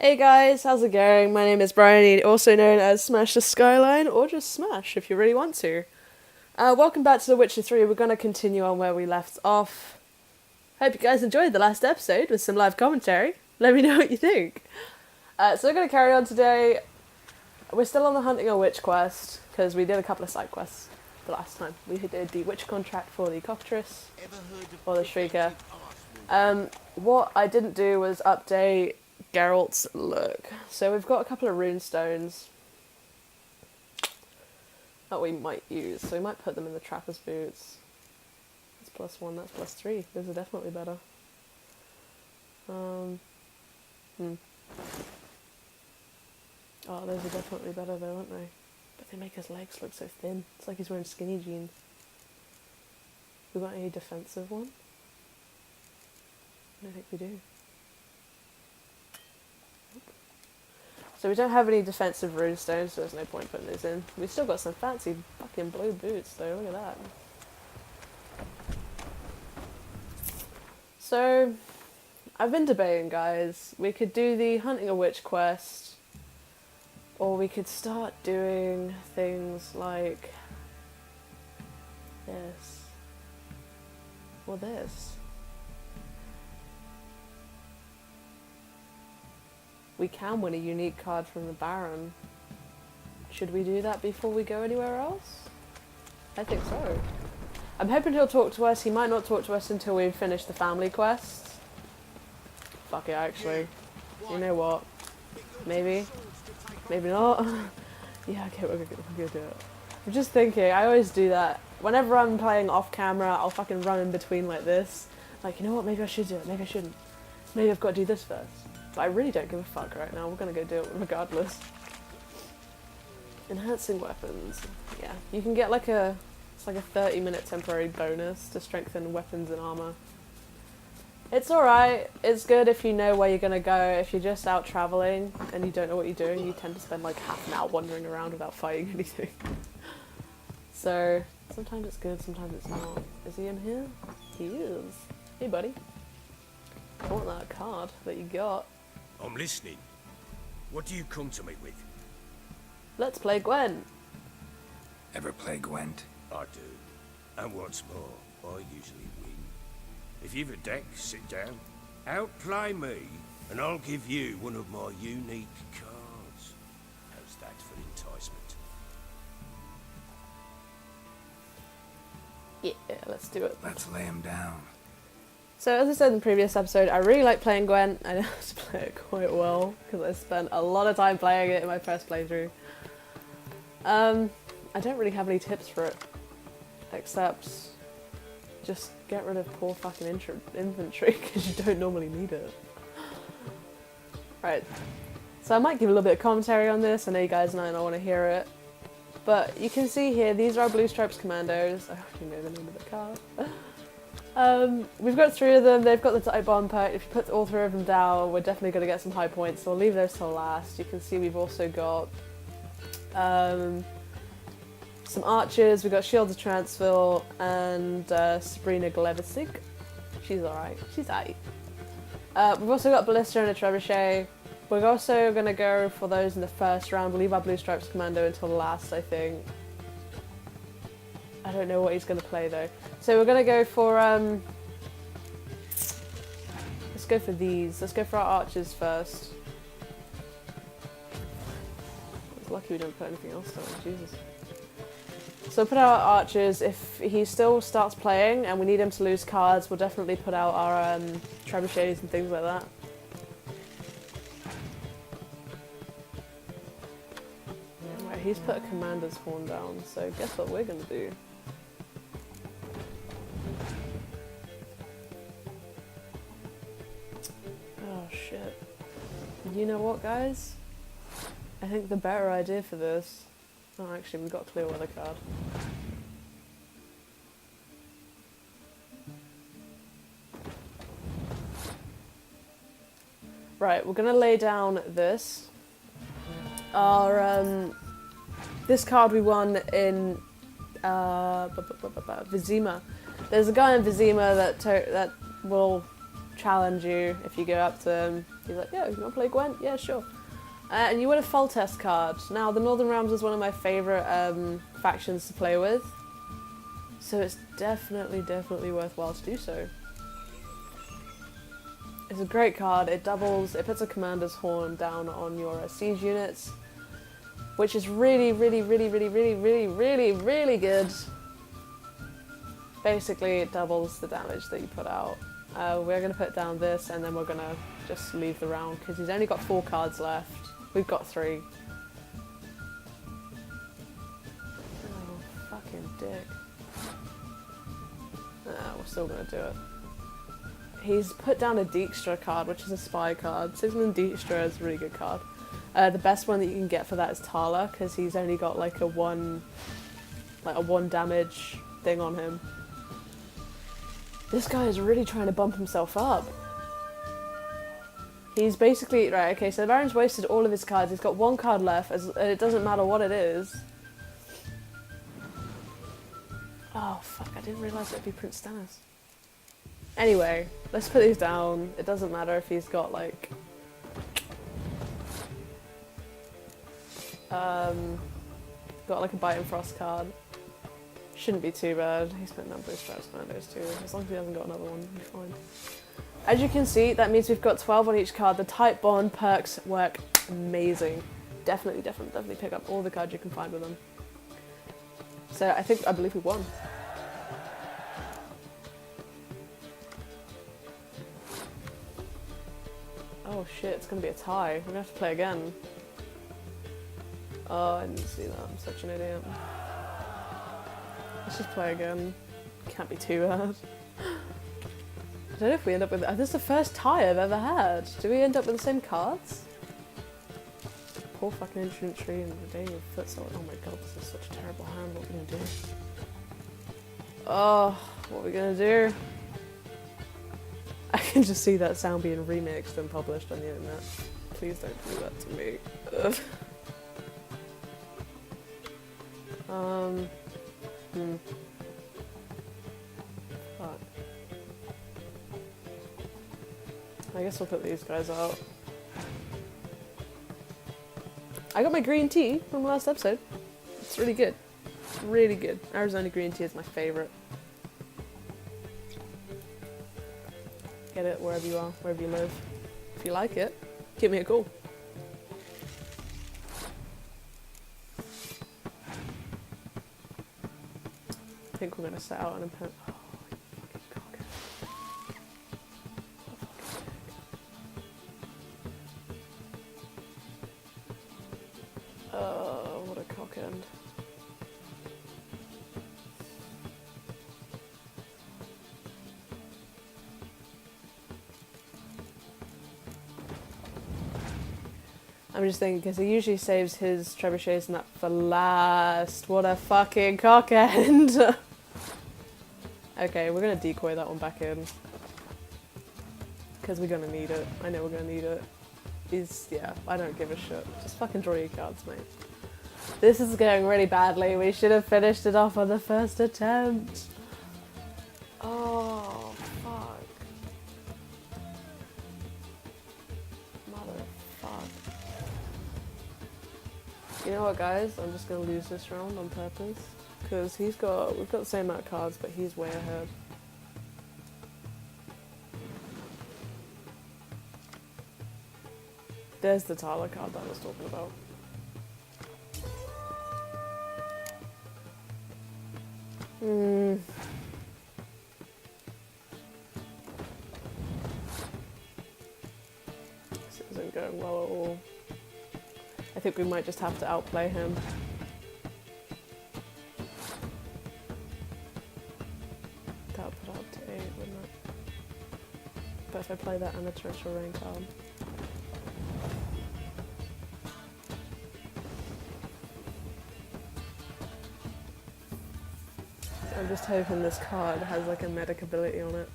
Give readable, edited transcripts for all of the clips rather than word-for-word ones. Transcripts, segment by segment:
Hey guys, how's it going? My name is Bryony, also known as Smash the Skyline, or just Smash if you really want to. Welcome back to The Witcher 3. We're going to continue on where we left off. Hope you guys enjoyed the last episode with some live commentary. Let me know what you think. So we're going to carry on today. We're still on the Hunting a Witch quest, because we did a couple of side quests the last time. We did the witch contract for the Cockatrice, or the Shrieker. What I didn't do was update Geralt's look. So we've got a couple of rune stones that we might use. So we might put them in the trapper's boots. That's +1, that's +3. Those are definitely better. Oh, those are definitely better though, aren't they? But they make his legs look so thin. It's like he's wearing skinny jeans. We got any defensive one? I don't think we do. So we don't have any defensive runestones, so there's no point putting those in. We've still got some fancy fucking blue boots though, look at that. So, I've been debating, guys. We could do the Hunting a Witch quest, or we could start doing things like this, or this. We can win a unique card from the Baron. Should we do that before we go anywhere else? I think so. I'm hoping he'll talk to us. He might not talk to us until we've finished the family quests. Fuck it, actually. You know what? Maybe. Maybe not. Yeah, okay, we're gonna do it. I'm just thinking, I always do that. Whenever I'm playing off camera, I'll fucking run in between like this. Like, you know what, maybe I should do it, maybe I shouldn't. Maybe I've got to do this first. But I really don't give a fuck right now. We're gonna go do it regardless. Enhancing weapons. Yeah, you can get like it's like a 30-minute temporary bonus to strengthen weapons and armor. It's alright. It's good if you know where you're gonna go. If you're just out traveling and you don't know what you're doing, you tend to spend like half an hour wandering around without fighting anything. So, sometimes it's good, sometimes it's not. Is he in here? He is. Hey buddy. I want that card that you got. I'm listening. What do you come to me with? Let's play Gwent. Ever play Gwent? I do. And what's more, I usually win. If you've a deck, sit down. Outplay me, and I'll give you one of my unique cards. How's that for enticement? Yeah, let's do it. Let's lay him down. So as I said in the previous episode, I really like playing Gwent. I know how to play it quite well, because I spent a lot of time playing it in my first playthrough. I don't really have any tips for it, except just get rid of poor fucking inventory, because you don't normally need it. Right, so I might give a little bit of commentary on this. I know you guys might not want to hear it. But you can see here, these are our Blue Stripes Commandos. I already know the name of the card. We've got 3 of them. They've got the type bomb perk. If you put all 3 of them down, we're definitely going to get some high points, so we'll leave those till last. You can see we've also got some archers. We've got Shields of Transfill and Sabrina Glevesig. She's alright. She's aight. We've also got Ballista and a Trebuchet. We're also going to go for those in the first round. We'll leave our Blue Stripes Commando until last, I think. I don't know what he's going to play though. So we're going to go for, let's go for these. Let's go for our archers first. I was lucky we didn't put anything else down, Jesus. So we'll put out our archers. If he still starts playing and we need him to lose cards, we'll definitely put out our trebuchets and things like that. Right, he's put a commander's horn down, so guess what we're going to do? Oh shit. You know what, guys? I think the better idea for this... Oh, actually, we've got a Clearweather card. Right, we're gonna lay down this. Our, this card we won in, Vizima. There's a guy in Vizima that will challenge you if you go up to him. He's like, yeah, you want to play Gwent? Yeah, sure. And you win a Foltest card. Now, the Northern Realms is one of my favourite factions to play with. So it's definitely worthwhile to do so. It's a great card. It doubles, it puts a commander's horn down on your siege units, which is really good. Basically, it doubles the damage that you put out. We're going to put down this, and then we're going to just leave the round, because he's only got 4 cards left. We've got 3. Oh, fucking dick. We're still going to do it. He's put down a Dijkstra card, which is a spy card. Sigismund Dijkstra is a really good card. The best one that you can get for that is Tala, because he's only got like a 1 damage thing on him. This guy is really trying to bump himself up. He's basically, right, okay, so the Baron's wasted all of his cards. He's got 1 card left, and it doesn't matter what it is. Oh, fuck, I didn't realise it would be Prince Stannis. Anyway, let's put these down. It doesn't matter if he's got, like... got, like, a Bite and Frost card. Shouldn't be too bad. He's putting down Boost Stripes Commandos too. As long as he hasn't got another one, he'll be fine. As you can see, that means we've got 12 on each card. The Type Bond perks work amazing. Definitely pick up all the cards you can find with them. So I believe we won. Oh shit, it's gonna be a tie. We're gonna have to play again. Oh, I didn't see that. I'm such an idiot. Let's just play again. Can't be too bad. I don't know if we end up with... This is the first tie I've ever had. Do we end up with the same cards? Poor fucking Ancient Tree and the Day of Foot Soldier. Oh my god, this is such a terrible hand. What are we gonna do? Oh, what are we gonna do? I can just see that sound being remixed and published on the internet. Please don't do that to me. Ugh. Fuck. I guess we'll put these guys out. I got my green tea from the last episode. It's really good. Really good. Arizona green tea is my favourite. Get it wherever you are, wherever you live. If you like it, give me a call. I think we're going to set out an opponent. Oh, you fucking cock. Oh, what a cock end. I'm just thinking, because he usually saves his trebuchets and that for last. What a fucking cock end. Okay, we're going to decoy that one back in. Because we're going to need it. I know we're going to need it. Yeah, I don't give a shit. Just fucking draw your cards, mate. This is going really badly. We should have finished it off on the first attempt. Oh, fuck. Motherfuck. You know what, guys? I'm just going to lose this round on purpose. Because we've got the same amount of cards, but he's way ahead. There's the Tala card that I was talking about. This isn't going well at all. I think we might just have to outplay him. That would put up to 8, wouldn't it? But if I play that and the Torrential Rain card. I'm just hoping this card has like a medic ability on it.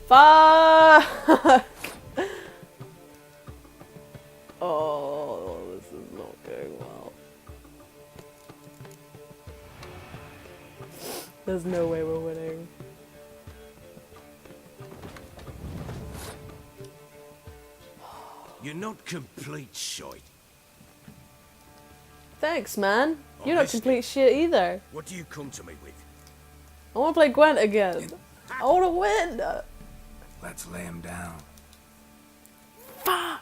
Fuck! Oh, this is not going well. There's no way we're winning. You're not complete shite. Thanks, man. You're not Honestly. complete shit either. What do you come to me with? I want to play Gwent again. I want to win. Let's lay him down. Fuck.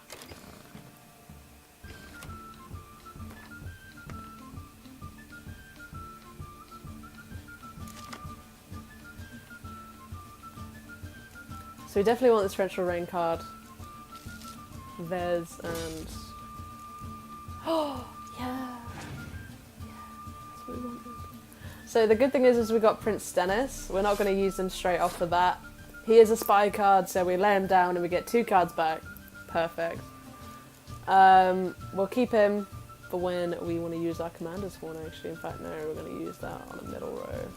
So we definitely want this torrential rain card. Vez and... Oh, yeah. That's what we want. So the good thing is we got Prince Stennis. We're not going to use him straight off the bat. He is a spy card, so we lay him down and we get 2 cards back. Perfect. We'll keep him for when we want to use our Commander's Horn, actually. In fact, no, we're going to use that on the middle row.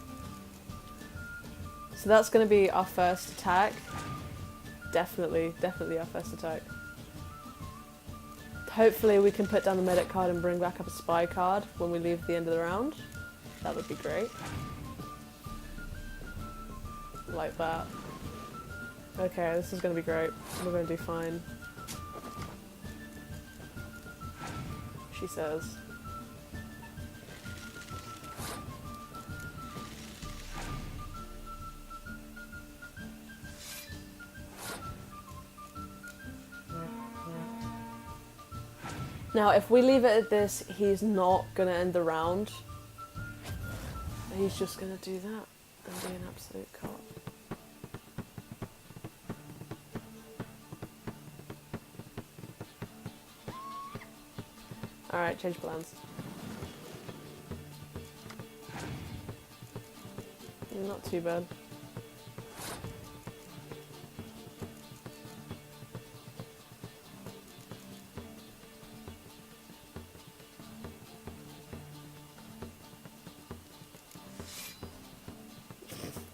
So that's going to be our first attack. Definitely our first attack. Hopefully we can put down the medic card and bring back up a spy card when we leave the end of the round. That would be great. Like that. Okay, this is going to be great. We're going to do fine. She says. Now, if we leave it at this, he's not going to end the round. He's just going to do that and be an absolute cop. Alright, change plans. Not too bad.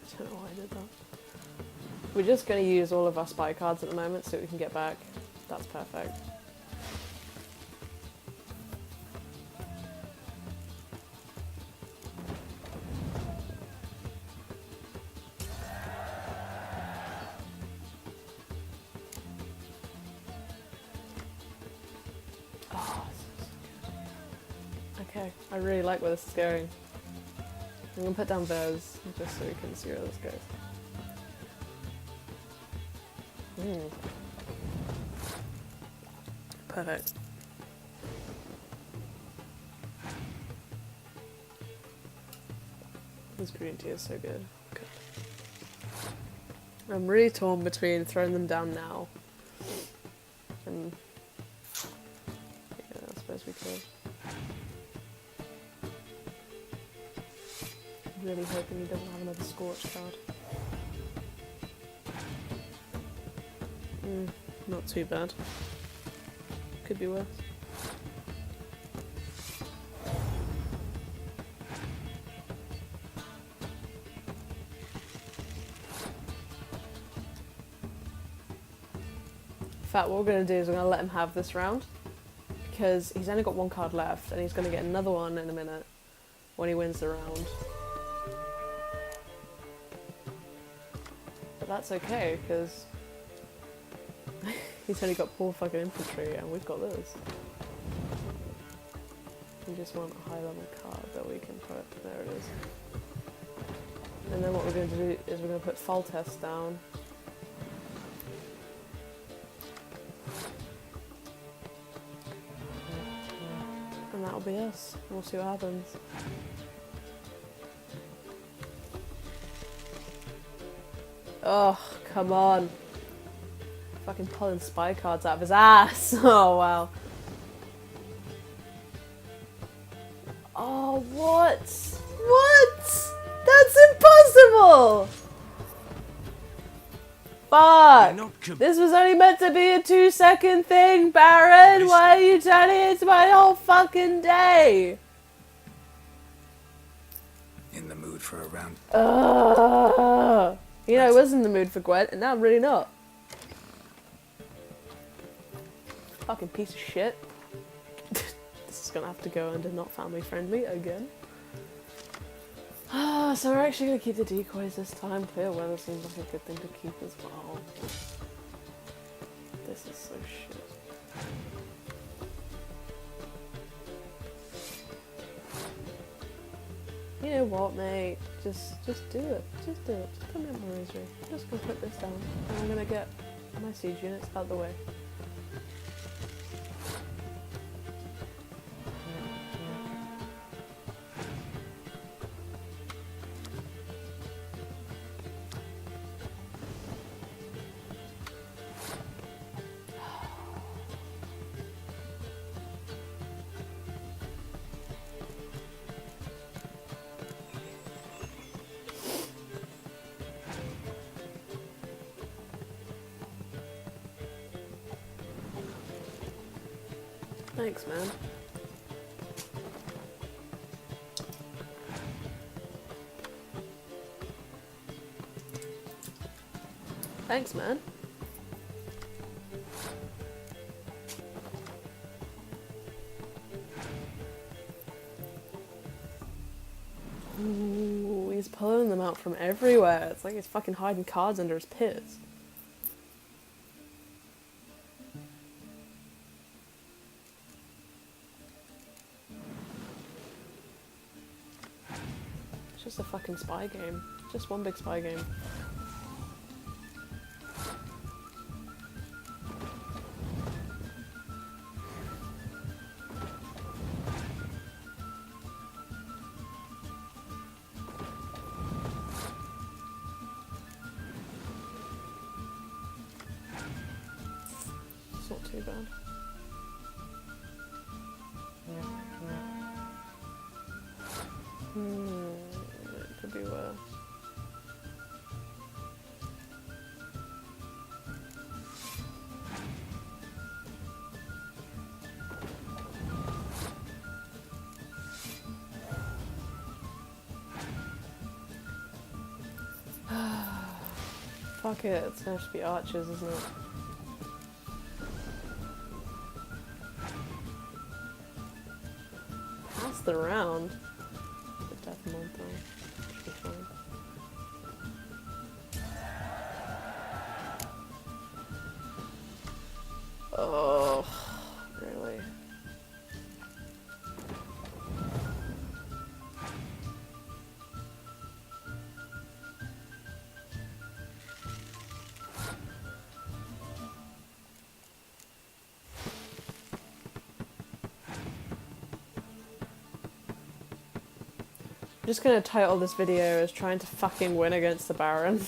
I don't know why I did that. We're just going to use all of our spy cards at the moment so we can get back. That's perfect. Oh, this is so good. Okay, I really like where this is going. I'm going to put down Vez just so we can see where this goes. Perfect. This green tea is so good. Okay. I'm really torn between throwing them down now and yeah, I suppose we could. Really hoping he doesn't have another Scorch card. Not too bad. Could be worse. In fact, what we're going to do is we're going to let him have this round because he's only got 1 card left and he's going to get another one in a minute when he wins the round. But that's okay because he's only got 4 fucking infantry and we've got this. We just want a high level card that we can put, there it is. And then what we're going to do is we're going to put Foltest down. And that'll be us. We'll see what happens. Oh, come on. Fucking pulling spy cards out of his ass. Oh, wow. Oh, what? What? That's impossible! Fuck! This was only meant to be a 2-second thing, Baron! Why are you turning it into my whole fucking day? In the mood for a round. You know, I was in the mood for Gwent, and now I'm really not. Fucking piece of shit. This is gonna have to go under not family friendly again. So we're actually gonna keep the decoys this time. Clear weather seems like a good thing to keep as well. This is so shit. You know what, mate? Just do it. Just do it. Just put me on my rosary. I'm just gonna put this down, and I'm gonna get my siege units out of the way. Thanks, man. Thanks, man. Ooh, he's pulling them out from everywhere. It's like he's fucking hiding cards under his pits. It's just a fucking spy game. Just one big spy game. It's not too bad. It could be worse. Fuck it, it's gonna have to be archers, isn't it? Pass the round. The death monster. Should be fine. Oh, really? I'm just gonna title this video as trying to fucking win against the Baron.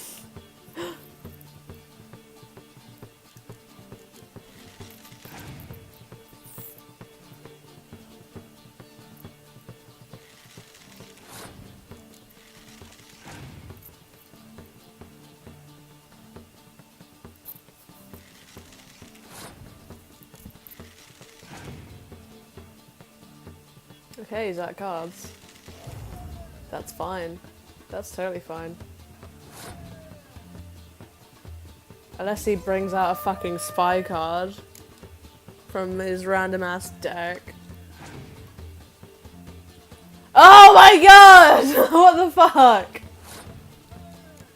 Okay, he's out cards. That's fine. That's totally fine. Unless he brings out a fucking spy card from his random ass deck. Oh my god! What the fuck?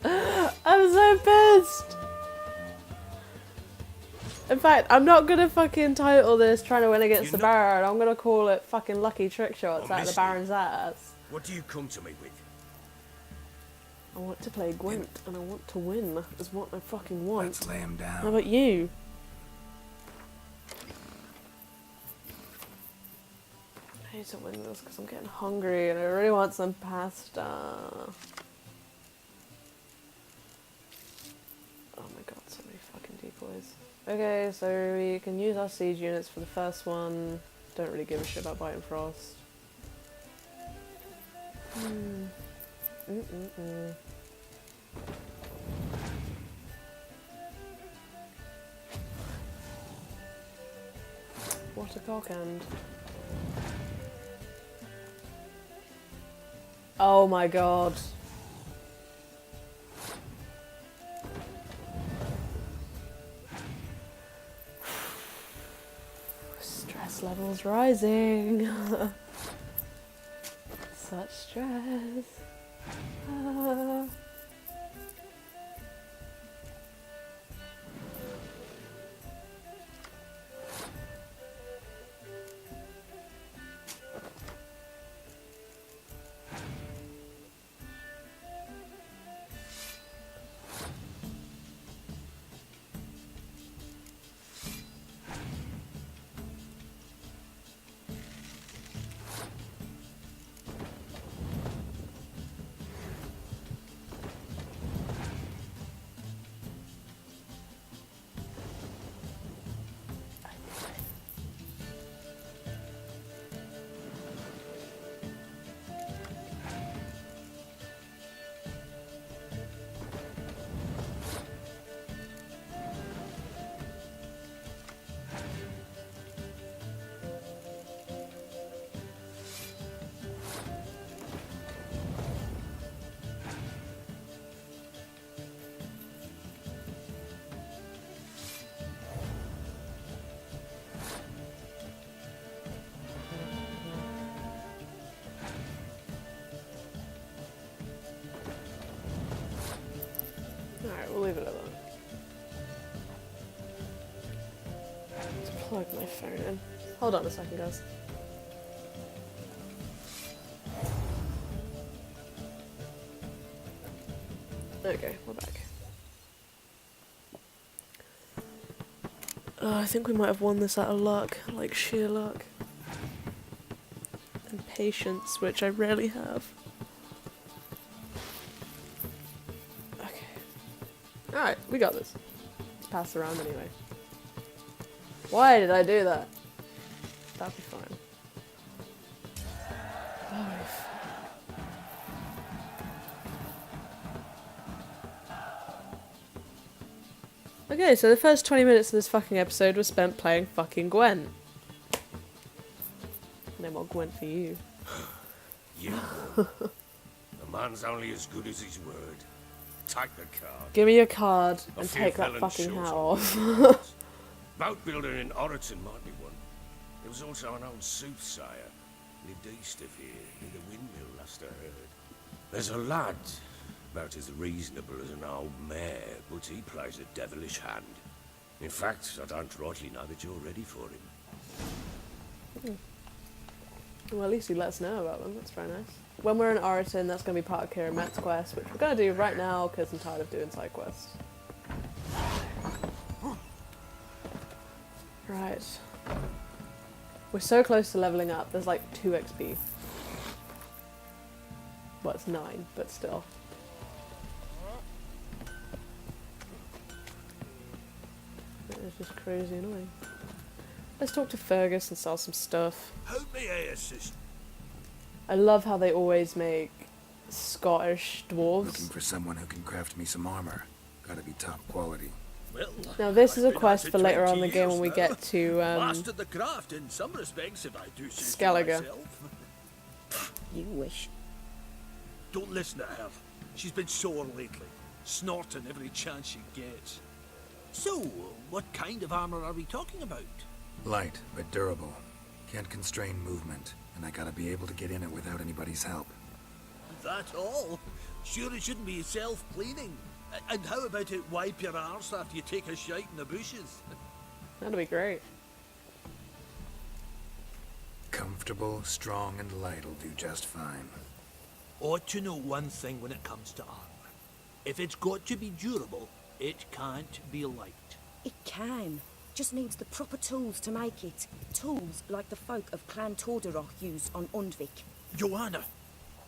I'm so pissed! In fact, I'm not gonna fucking title this trying to win against the Baron. I'm gonna call it fucking lucky trick shots at the Baron's ass. What do you come to me with? I want to play Gwent and I want to win, is what I fucking want. Let's lay him down. How about you? I need to win this because I'm getting hungry and I really want some pasta. Oh my god, so many fucking decoys. Okay, so we can use our siege units for the first one. Don't really give a shit about Biting Frost. What a cockend. Oh my god. Stress levels rising. Such stress. Plug my phone in. Hold on a second, guys. Okay, we're back. I think we might have won this out of luck, like sheer luck. And patience, which I rarely have. Okay. Alright, we got this. Let's pass around anyway. Why did I do that? That'll be fine. Holy fuck. Okay, so the first 20 minutes of this fucking episode was spent playing fucking Gwent. No more Gwent for you. You won. A man's only as good as his word. Take the card. Give me your card I and fear take that Helen's fucking short hat on off. words. Boat builder in Oroton might be one. There was also an old soothsayer. Lived east of here, near the windmill, last I heard. There's a lad, about as reasonable as an old mare, but he plays a devilish hand. In fact, I don't rightly know that you're ready for him. Well, at least he lets us know about them. That's very nice. When we're in Oroton, that's going to be part of Kira Met's quest, which we're going to do right now because I'm tired of doing side quests. Right. We're so close to leveling up. There's like 2 XP. Well, it's 9, but still. It's just crazy annoying. Let's talk to Fergus and sell some stuff. How may I assist? I love how they always make Scottish dwarves. Looking for someone who can craft me some armor. Gotta be top quality. Well, Now this is a I've been quest at it for later 20 on in the game when years we now. get to Mastered the craft in some respects, if I do say so Skellige. myself. You wish. Don't listen to her. She's been sore lately, snorting every chance she gets. So, what kind of armor are we talking about? Light, but durable. Can't constrain movement, and I gotta be able to get in it without anybody's help. That all? Sure it shouldn't be self-cleaning. And how about it wipe your arse after you take a shite in the bushes? That'd be great. Comfortable, strong, and light'll do just fine. Ought to know one thing when it comes to armor. If it's got to be durable, it can't be light. It can. Just needs the proper tools to make it. Tools like the folk of Clan Torderoch use on Undvik. Joanna,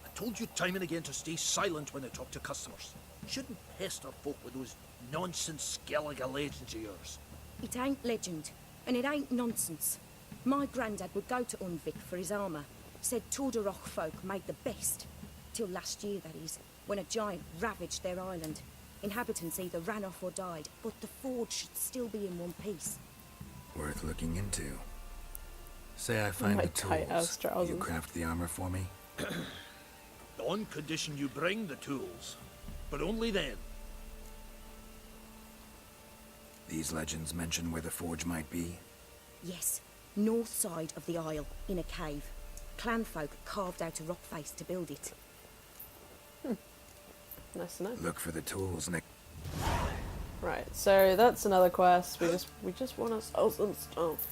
I told you time and again to stay silent when I talk to customers. Shouldn't pester folk with those nonsense Skellige legends of yours. It ain't legend, and it ain't nonsense. My granddad would go to Undvik for his armour. Said Torderoch folk made the best. Till last year, that is, when a giant ravaged their island. Inhabitants either ran off or died, but the forge should still be in one piece. Worth looking into. Say I find My the tight-ass tools. You trousers. craft the armor for me? On condition you bring the tools. But only then. These legends mention where the forge might be. Yes, north side of the isle, in a cave. Clanfolk carved out a rock face to build it. Nice to know. Look for the tools next. Right, so that's another quest. We just want to sell some stuff.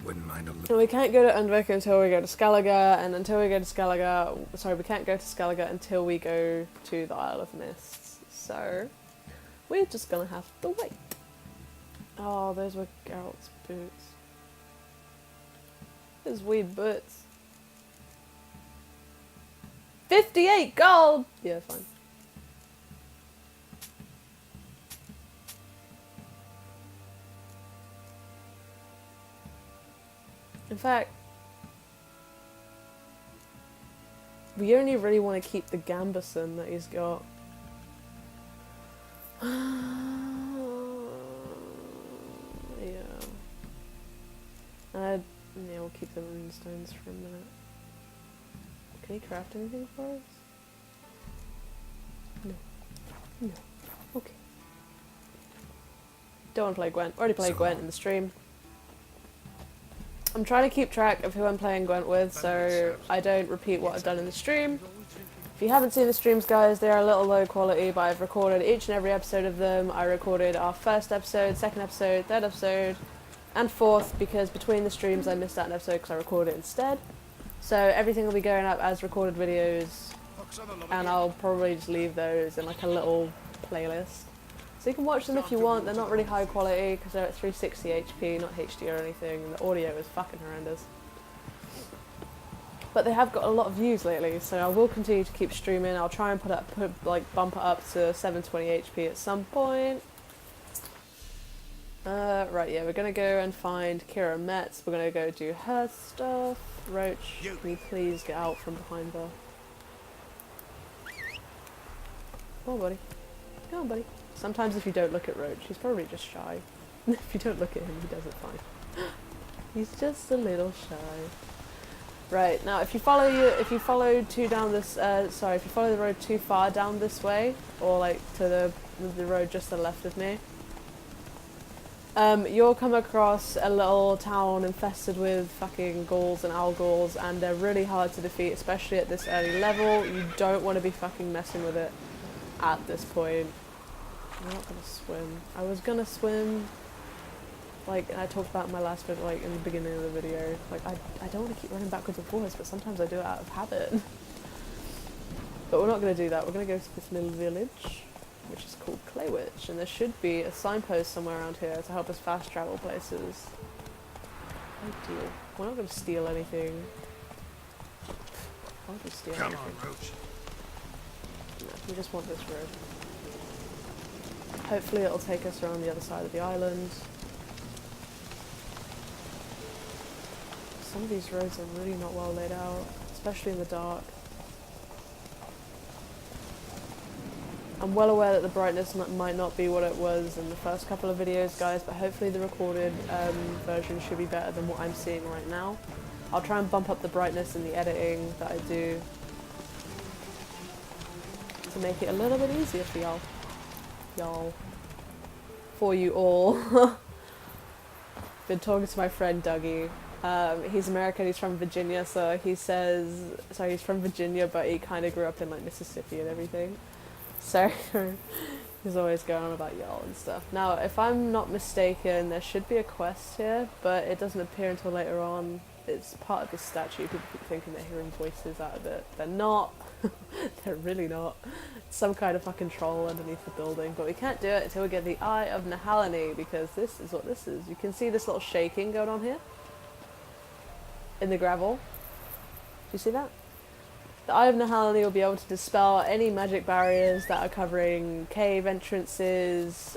Wouldn't mind a look. And we can't go to Undvik until we go to Skellige, and until we go to Skellige, sorry, we can't go to Skellige until we go to the Isle of Mists. So we're just gonna have to wait. Oh, those were Geralt's boots. His weird boots. 58 gold! Yeah, fine. In fact, we only really want to keep the Gambison that he's got. Yeah. Yeah, we'll keep the runestones for a minute. Can he craft anything for us? No. No. Okay. Don't want to play Gwent. Already played So- Gwent in the stream. I'm trying to keep track of who I'm playing Gwent with, so I don't repeat what I've done in the stream. If you haven't seen the streams, guys, they are a little low quality, but I've recorded each and every episode of them. I recorded our first episode, second episode, third episode, And fourth, because between the streams I missed out an episode because I recorded it instead. So everything will be going up as recorded videos, and I'll probably just leave those in like a little playlist. So you can watch them if you want. They're not really high quality because they're at 360 HP, not HD or anything, and the audio is fucking horrendous. But they have got a lot of views lately, so I will continue to keep streaming. I'll try and bump it up to 720 HP at some point. Right, yeah, we're gonna go and find Kira Metz. We're gonna go do her stuff. Roach, can you please get out from behind there? Come on, buddy. Come on, buddy. Sometimes if you don't look at Roach, he's probably just shy. If you don't look at him, he does it fine. He's just a little shy. Right, now if you follow if you follow the road too far down this way, or like to the road just to the left of me, you'll come across a little town infested with fucking ghouls and owl ghouls, and they're really hard to defeat, especially at this early level. You don't want to be fucking messing with it at this point. I'm not gonna swim. I was gonna swim, like I talked about in my last video, like in the beginning of the video. Like I don't want to keep running backwards and forwards, but sometimes I do it out of habit. But we're not gonna do that. We're gonna go to this little village, which is called Claywitch, and there should be a signpost somewhere around here to help us fast travel places. Ideal. We're not going to steal anything. Why would we steal anything? On, Roach. No, we just want this road. Hopefully it'll take us around the other side of the island. Some of these roads are really not well laid out, especially in the dark. I'm well aware that the brightness might not be what it was in the first couple of videos, guys, but hopefully the recorded version should be better than what I'm seeing right now. I'll try and bump up the brightness in the editing that I do to make it a little bit easier for y'all. For you all. Been talking to my friend Dougie. He's American, he's from Virginia, so he says, sorry, he's from Virginia, but he kind of grew up in like Mississippi and everything. So he's always going on about y'all and stuff. Now, if I'm not mistaken, there should be a quest here, but it doesn't appear until later on. It's part of the statue. People keep thinking they're hearing voices out of it. They're not. They're really not. It's some kind of fucking troll underneath the building. But we can't do it until we get the Eye of Nahalani, because this is what this is. You can see this little shaking going on here in the gravel. Do you see that? The Eye of Nahalani will be able to dispel any magic barriers that are covering cave entrances,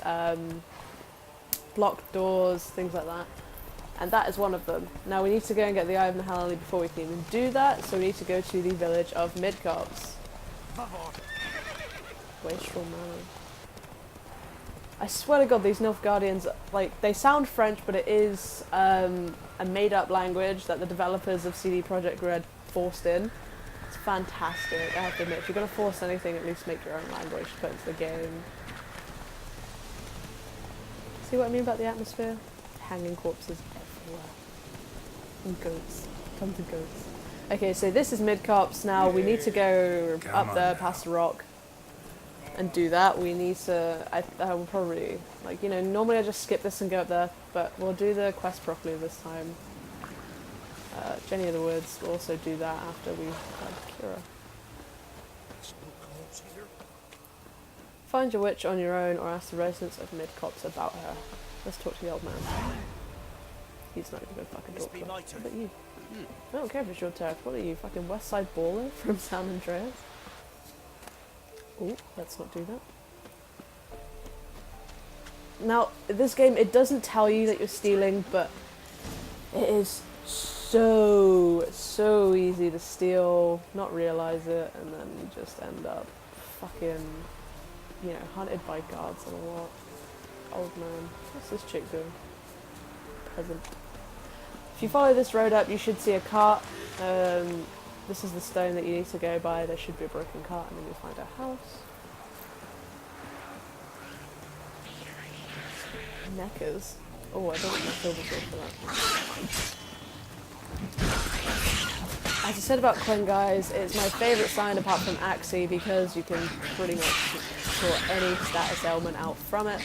blocked doors, things like that. And that is one of them. Now we need to go and get the Eye of Nahalani before we can even do that, so we need to go to the village of Midcopse. Wastrel Manor. I swear to God, these Nilfgaardians, like, they sound French, but it is a made-up language that the developers of CD Projekt Red forced in. It's fantastic, I have to admit. If you're going to force anything, at least make your own language to put into the game. See what I mean about the atmosphere? Hanging corpses everywhere. And goats. Tons of goats. Okay, so this is Midcopse. Now we need to go up there past the rock and do that. We need to... I will probably... Like, you know, normally I just skip this and go up there, but we'll do the quest properly this time. Jenny of the Woods will also do that after we find Kira. Find your witch on your own or ask the residents of Midcopse about her. Let's talk to the old man. He's not even gonna fucking talk to us. How about you? I don't care if it's your turf. What are you, fucking West Side Baller from San Andreas? Oh, let's not do that. Now, this game, it doesn't tell you that you're stealing, but it is so easy to steal, not realise it, and then you just end up fucking, you know, hunted by guards and a lot. Old man. What's this chick doing? Peasant. If you follow this road up, you should see a cart. This is the stone that you need to go by. There should be a broken cart, and then you'll find a house. Neckers. Oh, I don't want my silver sword for that. As I said about Quen, guys, it's my favourite sign apart from Axie because you can pretty much sort any status ailment out from it.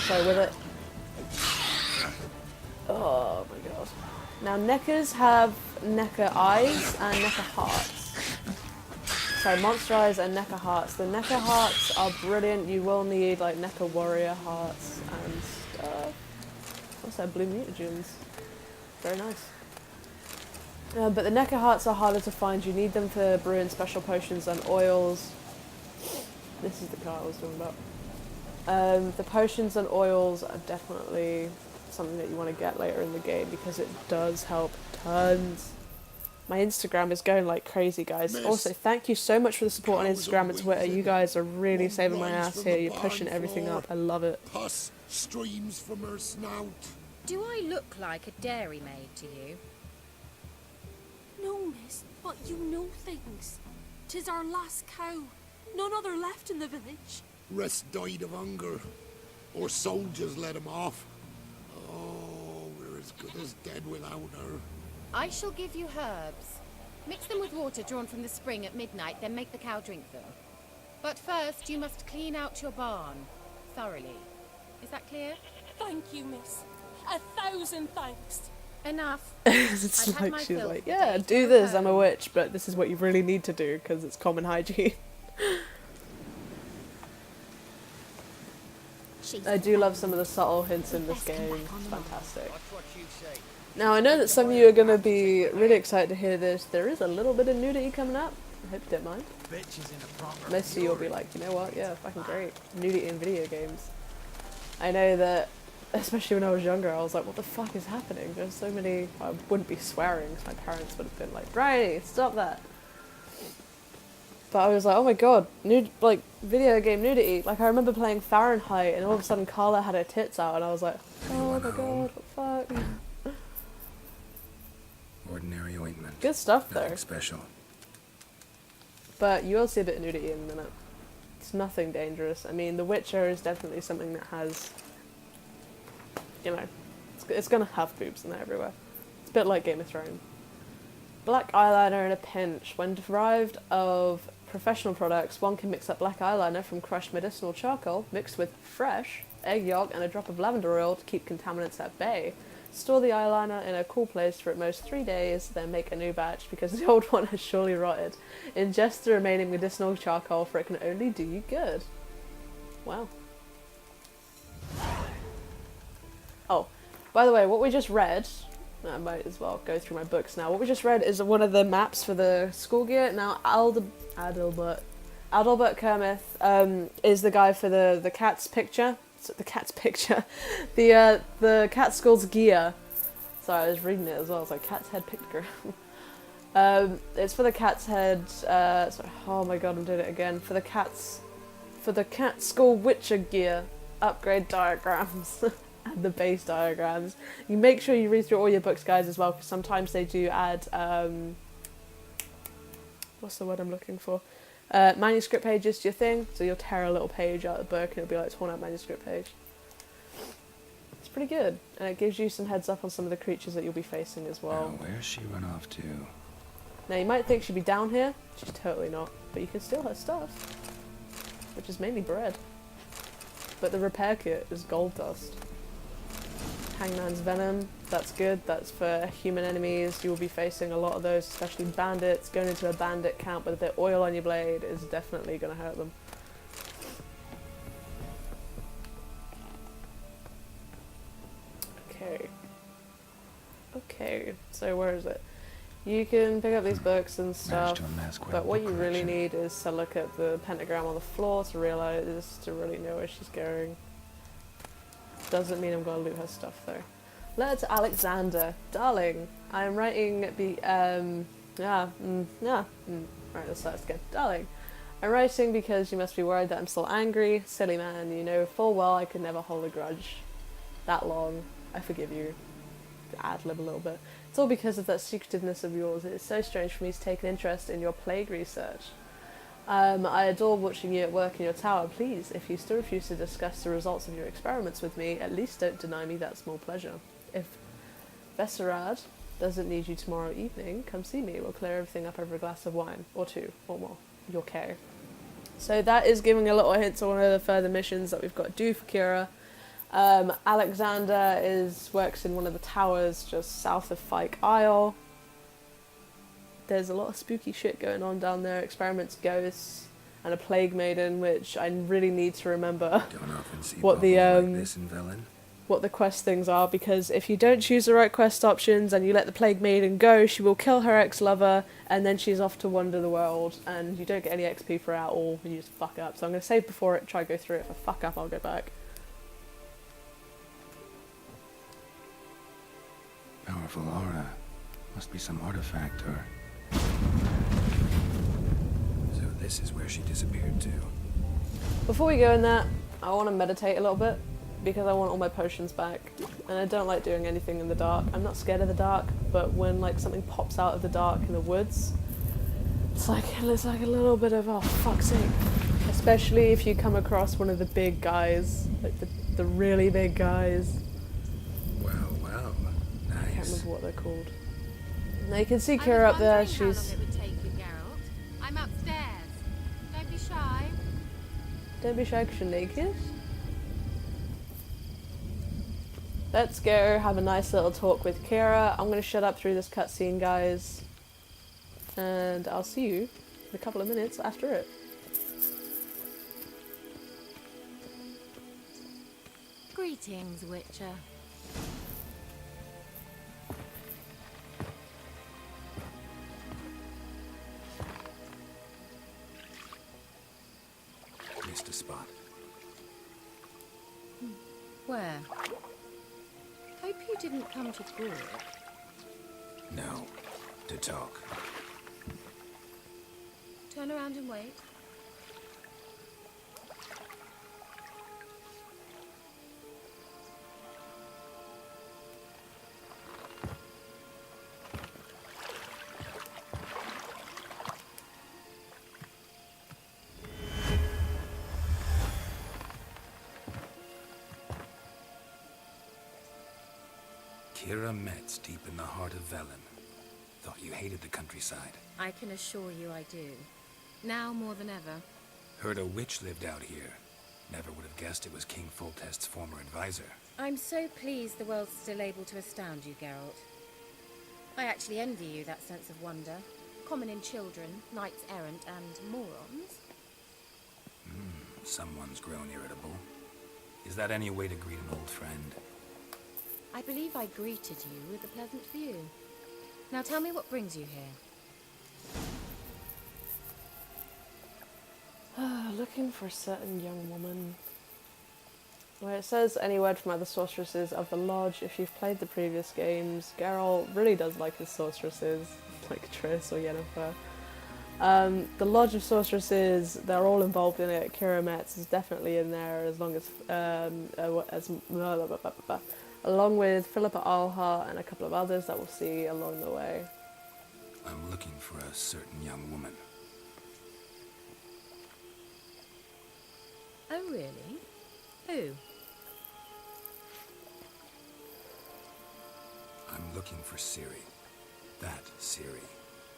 Sorry, with it. Oh my god. Now, Neckers have Necker eyes and Necker hearts. So, monster eyes and Necker hearts. The Necker hearts are brilliant. You will need, like, Necker warrior hearts and stuff. What's that? Blue mutagens. Very nice. But the Necker hearts are harder to find. You need them for brewing special potions and oils. This is the card I was talking about. The potions and oils are definitely something that you want to get later in the game because it does help tons. My Instagram is going like crazy, guys. Miss, Also, thank you so much for the support on cows Instagram are and Twitter. You wheezing. guys are really One saving my rise ass from here. the You're pushing barn everything floor. up. I love it. Pus streams from her snout. Do I look like a dairymaid to you? No, miss, but you know things. 'Tis our last cow. None other left in the village. Rest died of hunger. Or soldiers let him off. Oh, we're as good as dead without her. I shall give you herbs. Mix them with water drawn from the spring at midnight, then make the cow drink them. But first, you must clean out your barn thoroughly. Is that clear? Thank you, miss. 1,000 thanks. Enough. It's I've had like my she's fill like, for the yeah, day. do Go this. I'm a home." witch, but this is what you really need to do because it's common hygiene. I do love some of the subtle hints in this game. It's fantastic. Now, I know that some of you are going to be really excited to hear this. There is a little bit of nudity coming up. I hope you don't mind. Most of you will be like, you know what? Yeah, fucking great. Nudity in video games. I know that, especially when I was younger, I was like, what the fuck is happening? There's so many... I wouldn't be swearing because my parents would have been like, Bryony, stop that. But I was like, oh my god, video game nudity. Like, I remember playing Fahrenheit and all of a sudden Carla had her tits out and I was like, oh my god, what the fuck? Ordinary ointment. Good stuff though. Nothing special. But you will see a bit of nudity in a minute. It's nothing dangerous. I mean, The Witcher is definitely something that has, you know, it's gonna have boobs in there everywhere. It's a bit like Game of Thrones. Black eyeliner in a pinch. When derived of professional products, one can mix up black eyeliner from crushed medicinal charcoal mixed with fresh egg yolk and a drop of lavender oil to keep contaminants at bay. Store the eyeliner in a cool place for at most 3 days, then make a new batch because the old one has surely rotted. Ingest the remaining medicinal charcoal for it can only do you good. Wow. Oh, by the way, what we just read, I might as well go through my books now. What we just read is one of the maps for the school gear. Now, Adalbert Kermith is the guy for the cat's picture. The cat's picture. The cat school's gear. Sorry, I was reading it as well. It's like cat's head pictogram. It's for the cat's head. Sorry, oh my god, I'm doing it again. For the cat school Witcher gear upgrade diagrams. And the base diagrams. You make sure you read through all your books, guys, as well, because sometimes they do add what's the word I'm looking for? Manuscript pages to your thing, so you'll tear a little page out of the book and it'll be like a torn out manuscript page. It's pretty good, and it gives you some heads up on some of the creatures that you'll be facing as well. Now, where's she run off to? Now you might think she'd be down here, she's totally not, but you can steal her stuff, which is mainly bread. But the repair kit is gold dust. Hangman's Venom, that's good, that's for human enemies. You will be facing a lot of those, especially bandits. Going into a bandit camp with a bit of oil on your blade is definitely going to hurt them. Okay, so where is it? You can pick up these books and stuff, to amass quite a but what book you really collection. need is to look at the pentagram on the floor to realise, to really know where she's going. Doesn't mean I'm going to loot her stuff though. Letter to Alexander. Darling, I am writing right, let's start again. Darling, I'm writing because you must be worried that I'm still angry. Silly man, you know full well I could never hold a grudge that long. I forgive you. Ad-lib a little bit. It's all because of that secretiveness of yours. It is so strange for me to take an interest in your plague research. I adore watching you at work in your tower. Please, if you still refuse to discuss the results of your experiments with me, at least don't deny me that small pleasure. If Vesserad doesn't need you tomorrow evening, come see me. We'll clear everything up over a glass of wine. Or two, or more. You're okay. So that is giving a little hint to one of the further missions that we've got to do for Kira. Alexander works in one of the towers just south of Fyke Isle. There's a lot of spooky shit going on down there. Experiments, ghosts, and a plague maiden, which I really need to remember Don't often see what the bubbles like this in Velen. what the quest things are, because if you don't choose the right quest options and you let the plague maiden go, she will kill her ex-lover, and then she's off to wander the world, and you don't get any XP for it at all, and you just fuck up. So I'm going to save before it, try to go through it. If I fuck up, I'll go back. Powerful aura. Must be some artifact or... So this is where she disappeared to. Before we go in that, I want to meditate a little bit, because I want all my potions back, and I don't like doing anything in the dark. I'm not scared of the dark, but when like something pops out of the dark in the woods, it's like a little bit of, oh fuck's sake. Especially if you come across one of the big guys, like the really big guys. Well, I can't nice. remember what they're called. Now you can see I was Kira up there. wondering how long She's it would take you, Geralt. I'm upstairs. Don't be shy. don't be shy 'cause you're naked. Let's go have a nice little talk with Kira. I'm going to shut up through this cutscene, guys. And I'll see you in a couple of minutes after it. Greetings, Witcher. Missed a spot. Where? Hope you didn't come to Brook. No. To talk. Turn around and wait. Kira Metz, deep in the heart of Velen. Thought you hated the countryside. I can assure you I do. Now more than ever. Heard a witch lived out here. Never would have guessed it was King Foltest's former advisor. I'm so pleased the world's still able to astound you, Geralt. I actually envy you that sense of wonder. Common in children, knights errant, and morons. Someone's grown irritable. Is that any way to greet an old friend? I believe I greeted you with a pleasant view. Now tell me what brings you here. Looking for a certain young woman. Where it says any word from other sorceresses of the lodge. If you've played the previous games, Geralt really does like his sorceresses, like Triss or Yennefer. The Lodge of Sorceresses, they're all involved in it. Kira Metz is definitely in there, as long as along with Philippa Alha and a couple of others that we'll see along the way. I'm looking for a certain young woman. Oh, really? Who? I'm looking for Ciri. That Ciri.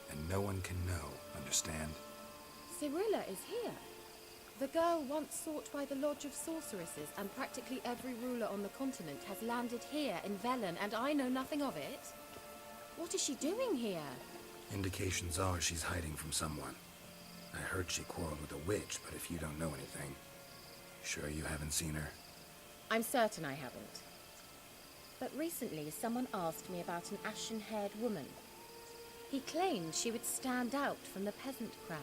And no one can know, understand? Cirilla is here. The girl once sought by the Lodge of Sorceresses, and practically every ruler on the continent has landed here in Velen, and I know nothing of it. What is she doing here? Indications are she's hiding from someone. I heard she quarreled with a witch, but if you don't know anything, sure you haven't seen her? I'm certain I haven't. But recently someone asked me about an ashen-haired woman. He claimed she would stand out from the peasant crowd.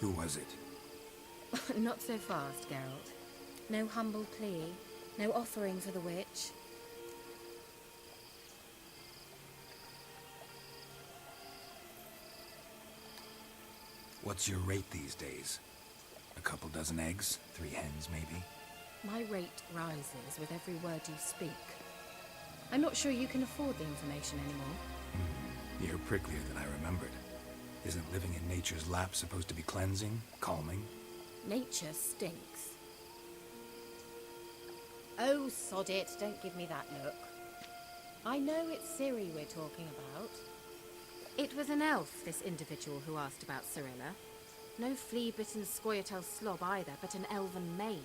Who was it? Not so fast, Geralt. No humble plea, no offering for the witch. What's your rate these days? A couple dozen eggs? 3 hens, maybe? My rate rises with every word you speak. I'm not sure you can afford the information anymore. You're pricklier than I remembered. Isn't living in nature's lap supposed to be cleansing, calming? Nature stinks. Oh, sod it, don't give me that look. I know it's Ciri we're talking about. It was an elf, this individual who asked about Cirilla. No flea-bitten Scoia'tael slob either, but an elven mage.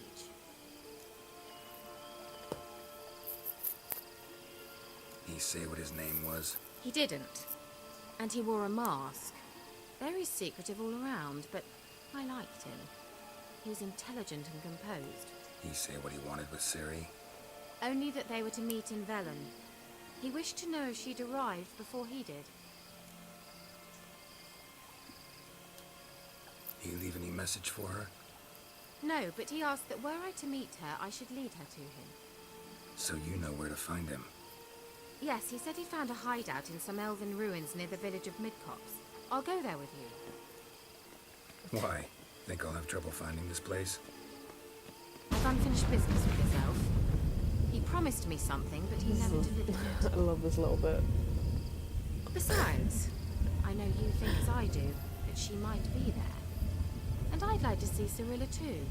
He say what his name was? He didn't. And he wore a mask. Very secretive all around, but I liked him. He was intelligent and composed. He say what he wanted with Ciri? Only that they were to meet in Velen. He wished to know if she'd arrived before he did. He leave any message for her? No, but he asked that were I to meet her, I should lead her to him. So you know where to find him? Yes, he said he found a hideout in some elven ruins near the village of Midcopse. I'll go there with you. Why? Think I'll have trouble finding this place? I've unfinished business with this elf. He promised me something, but he never delivered it. I love this little bit. Besides, I know you think as I do, that she might be there. And I'd like to see Cirilla too.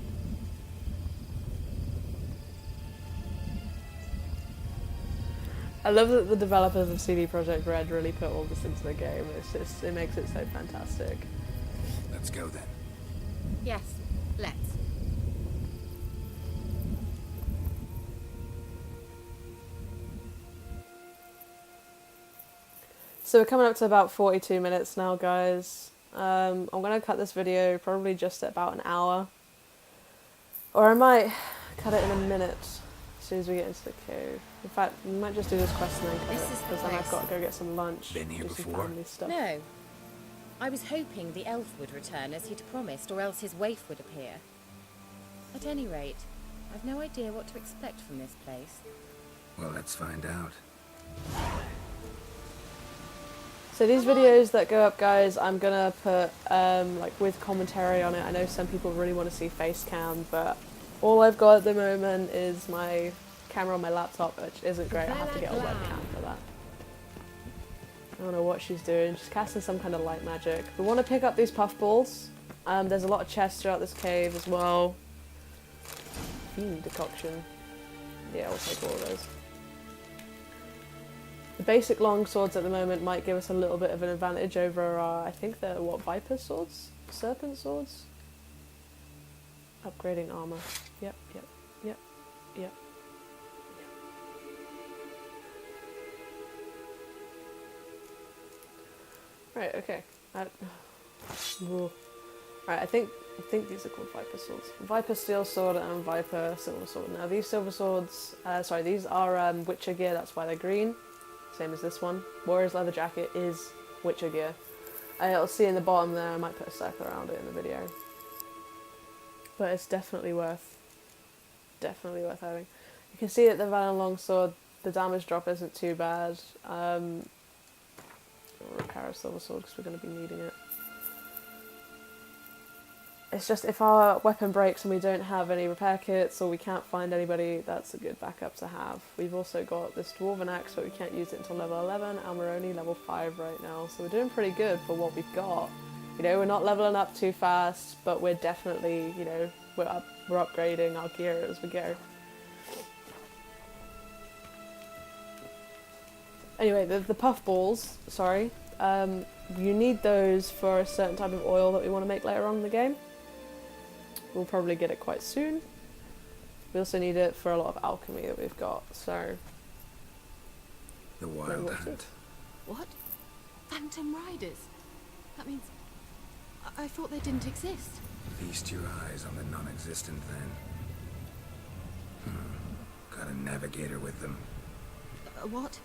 I love that the developers of CD Projekt Red really put all this into the game. It makes it so fantastic. Let's go then. Yes, let's. So we're coming up to about 42 minutes now, guys. I'm going to cut this video probably just at about an hour. Or I might cut it in a minute as soon as we get into the cave. In fact, we might just do this quest and then cut it, because then I've got to go get some lunch. Been here do some before? family stuff. No. I was hoping the elf would return as he'd promised, or else his waif would appear. At any rate, I've no idea what to expect from this place. Well, let's find out. So these videos that go up, guys, I'm gonna put like with commentary on it. I know some people really want to see face cam, but all I've got at the moment is my camera on my laptop, which isn't great. I have to get a webcam for that. I don't know what she's doing. She's casting some kind of light magic. We want to pick up these puffballs. There's a lot of chests throughout this cave as well. Fiend decoction. Yeah, we'll take all of those. The basic long swords at the moment might give us a little bit of an advantage over, I think they're, what, viper swords? Serpent swords? Upgrading armor. Yep. Right, okay. Right, I think these are called viper swords. Viper steel sword and viper silver sword. Now these silver swords, these are Witcher gear, that's why they're green. Same as this one. Warrior's leather jacket is Witcher gear. You'll see in the bottom there, I might put a circle around it in the video. But it's definitely worth having. You can see that the Valen longsword, the damage drop isn't too bad. We'll repair a silver sword because we're going to be needing it. It's just if our weapon breaks and we don't have any repair kits or we can't find anybody, that's a good backup to have. We've also got this dwarven axe, but we can't use it until level 11 and we're only level 5 right now. So we're doing pretty good for what we've got. You know, we're not leveling up too fast, but we're definitely, you know, we're upgrading our gear as we go. Anyway, the puff balls, sorry, you need those for a certain type of oil that we want to make later on in the game. We'll probably get it quite soon. We also need it for a lot of alchemy that we've got, so... The Wild Hunt. What? Phantom Riders? That means... I thought they didn't exist. Feast your eyes on the non-existent then. Got a navigator with them. What?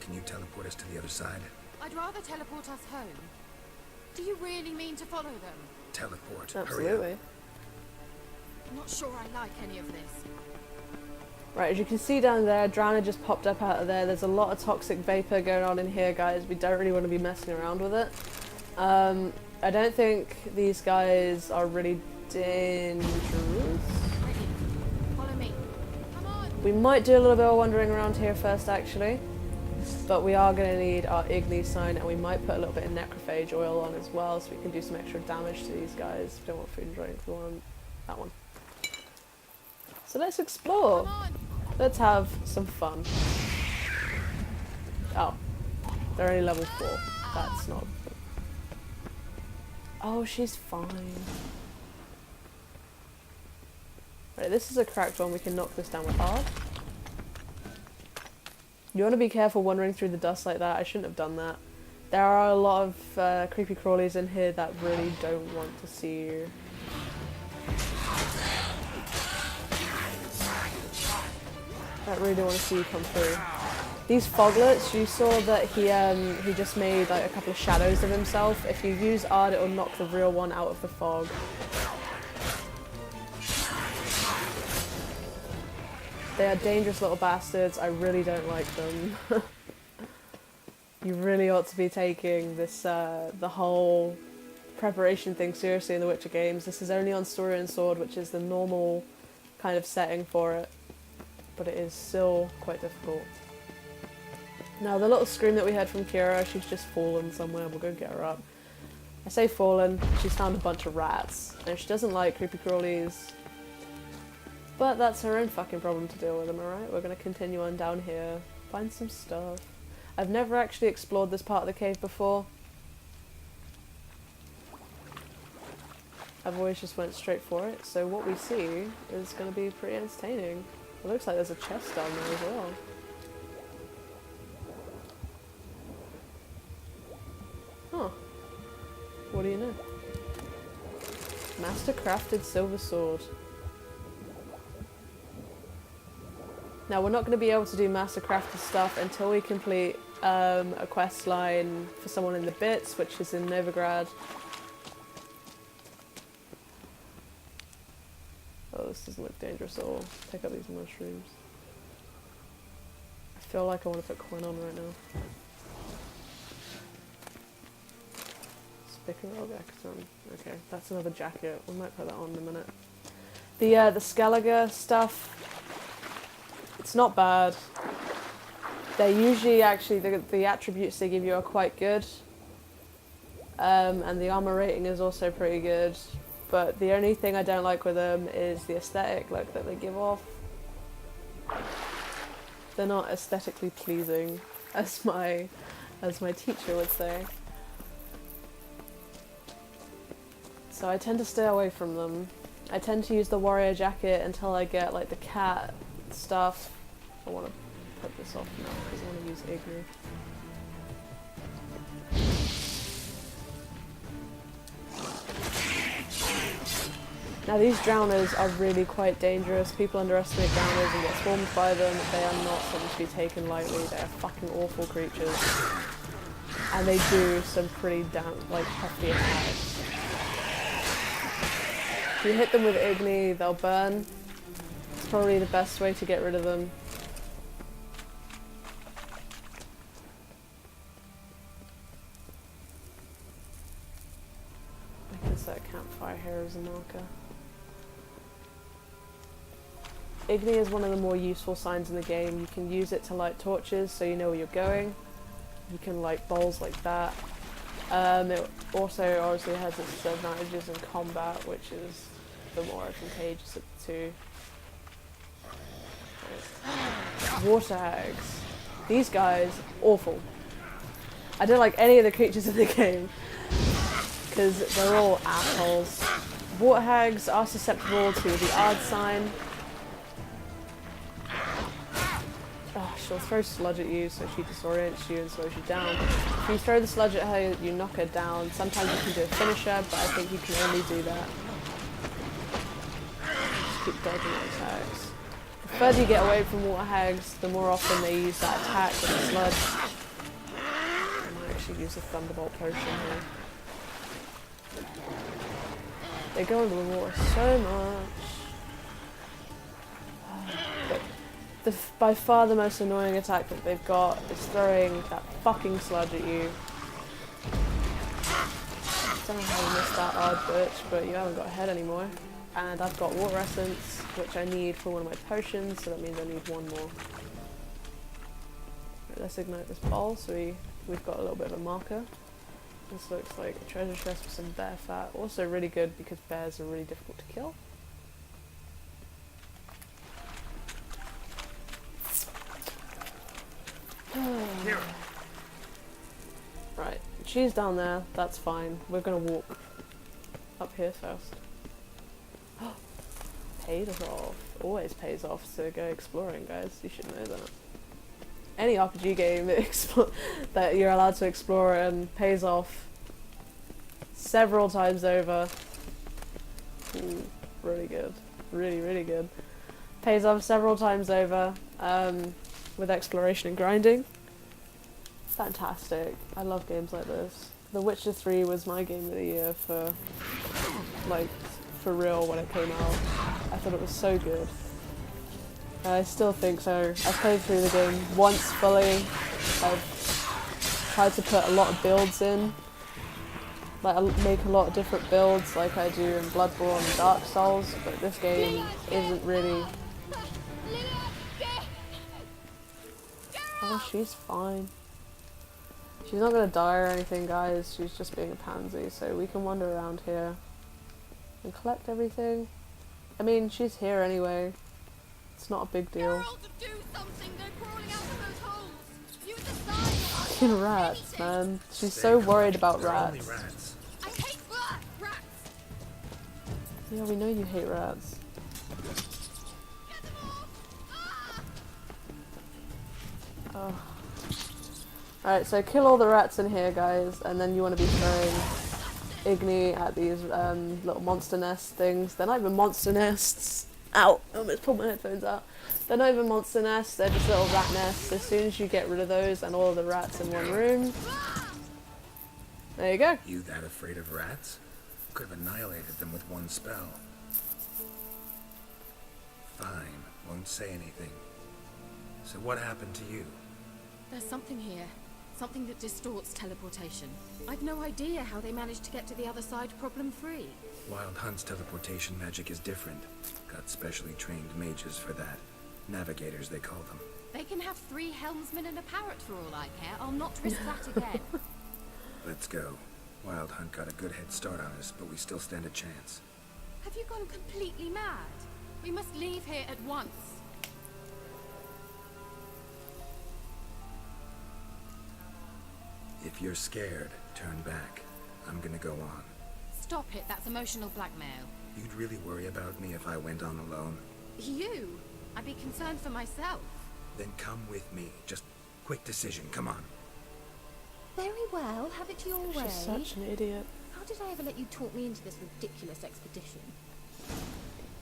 Can you teleport us to the other side? I'd rather teleport us home. Do you really mean to follow them? Teleport. Hurry Absolutely. up. I'm not sure I like any of this. Right, as you can see down there, Drowner just popped up out of there. There's a lot of toxic vapor going on in here, guys. We don't really want to be messing around with it. I don't think these guys are really dangerous. Follow me. Come on. We might do a little bit of wandering around here first, actually. But we are going to need our Igni sign, and we might put a little bit of necrophage oil on as well, so we can do some extra damage to these guys. We don't want food and drink, we want that one. So let's explore. Let's have some fun. Oh, they're only level 4. That's not Oh, she's fine. Right, this is a cracked one. We can knock this down with hard. You want to be careful wandering through the dust like that. I shouldn't have done that. There are a lot of creepy crawlies in here that really don't want to see you. That really don't want to see you come through. These foglets, you saw that he just made like a couple of shadows of himself. If you use art, it'll knock the real one out of the fog. They are dangerous little bastards. I really don't like them. You really ought to be taking this the whole preparation thing seriously in the Witcher games. This is only on Story and Sword, which is the normal kind of setting for it, but it is still quite difficult. Now, the little scream that we heard from Kira, she's just fallen somewhere. We'll go get her up. I say fallen, she's found a bunch of rats, and she doesn't like creepy crawlies. But that's her own fucking problem to deal with, am I right? We're going to continue on down here, find some stuff. I've never actually explored this part of the cave before. I've always just went straight for it, so what we see is going to be pretty entertaining. It looks like there's a chest down there as well. Huh. What do you know? Master crafted silver sword. Now we're not going to be able to do master crafted stuff until we complete a quest line for someone in the Bits, which is in Novigrad. Oh, this doesn't look dangerous at all. Pick up these mushrooms. I feel like I want to put Quinn on right now. Okay, that's another jacket. We might put that on in a minute. The Skellige stuff, it's not bad. They're usually actually, the attributes they give you are quite good. And the armor rating is also pretty good. But the only thing I don't like with them is the aesthetic look that they give off. They're not aesthetically pleasing, as my teacher would say. So I tend to stay away from them. I tend to use the warrior jacket until I get like the cat stuff. I want to put this off now because I want to use Igni. Now these drowners are really quite dangerous. People underestimate drowners and get swarmed by them. They are not something to be taken lightly. They are fucking awful creatures. And they do some pretty hefty attacks. If you hit them with Igni, they'll burn. It's probably the best way to get rid of them. I can set a campfire here as a marker. Igni is one of the more useful signs in the game. You can use it to light torches so you know where you're going. You can light bowls like that. It also obviously has its advantages in combat, which is the more advantageous of the two. Water hags. These guys, awful. I don't like any of the creatures in the game because they're all assholes. Water hags are susceptible to the odd sign. Oh, she'll throw sludge at you, so she disorients you and slows you down. If you throw the sludge at her, you knock her down. Sometimes you can do a finisher, but I think you can only do that. Just keep dodging those hags. The further you get away from water hags, the more often they use that attack with the sludge. I might actually use a thunderbolt potion here. They go into the water so much. By far the most annoying attack that they've got is throwing that fucking sludge at you. I don't know how you missed that hard bitch, but you haven't got a head anymore. And I've got water essence, which I need for one of my potions, so that means I need one more. Right, let's ignite this bowl so we've got a little bit of a marker. This looks like a treasure chest with some bear fat. Also really good because bears are really difficult to kill. Right, she's down there, that's fine. We're gonna walk up here first. Pays off. Always pays off to go exploring, guys. You should know that. Any RPG game that you're allowed to explore and pays off several times over. Ooh, really good. Really, really good. Pays off several times over with exploration and grinding. Fantastic. I love games like this. The Witcher 3 was my game of the year for real when it came out. I thought it was so good. I still think so. I played through the game once fully. I've tried to put a lot of builds in. Like, I make a lot of different builds like I do in Bloodborne and Dark Souls, but this game isn't really... Oh, she's fine. She's not gonna die or anything, guys. She's just being a pansy, so we can wander around here and collect everything. I mean, she's here anyway. It's not a big deal. Fucking rats, man. She's so worried about rats. I hate rats. Yeah, we know you hate rats. Oh. Alright, so kill all the rats in here, guys, and then you want to be throwing Igni at these little monster nest things. They're not even monster nests. Ow! I almost pulled my headphones out. They're not even monster nests, they're just little rat nests. As soon as you get rid of those and all of the rats in one room, there you go. You that afraid of rats? Could have annihilated them with one spell. Fine, won't say anything. So what happened to you? There's something here. Something that distorts teleportation. I've no idea how they managed to get to the other side problem-free. Wild Hunt's teleportation magic is different. Got specially trained mages for that. Navigators, they call them. They can have 3 helmsmen and a parrot for all I care. I'll not risk that again. Let's go. Wild Hunt got a good head start on us, but we still stand a chance. Have you gone completely mad? We must leave here at once. If you're scared, turn back. I'm gonna go on. Stop it, that's emotional blackmail. You'd really worry about me if I went on alone? You? I'd be concerned for myself. Then come with me. Just quick decision, come on. Very well, have it your way. She's such an idiot. How did I ever let you talk me into this ridiculous expedition?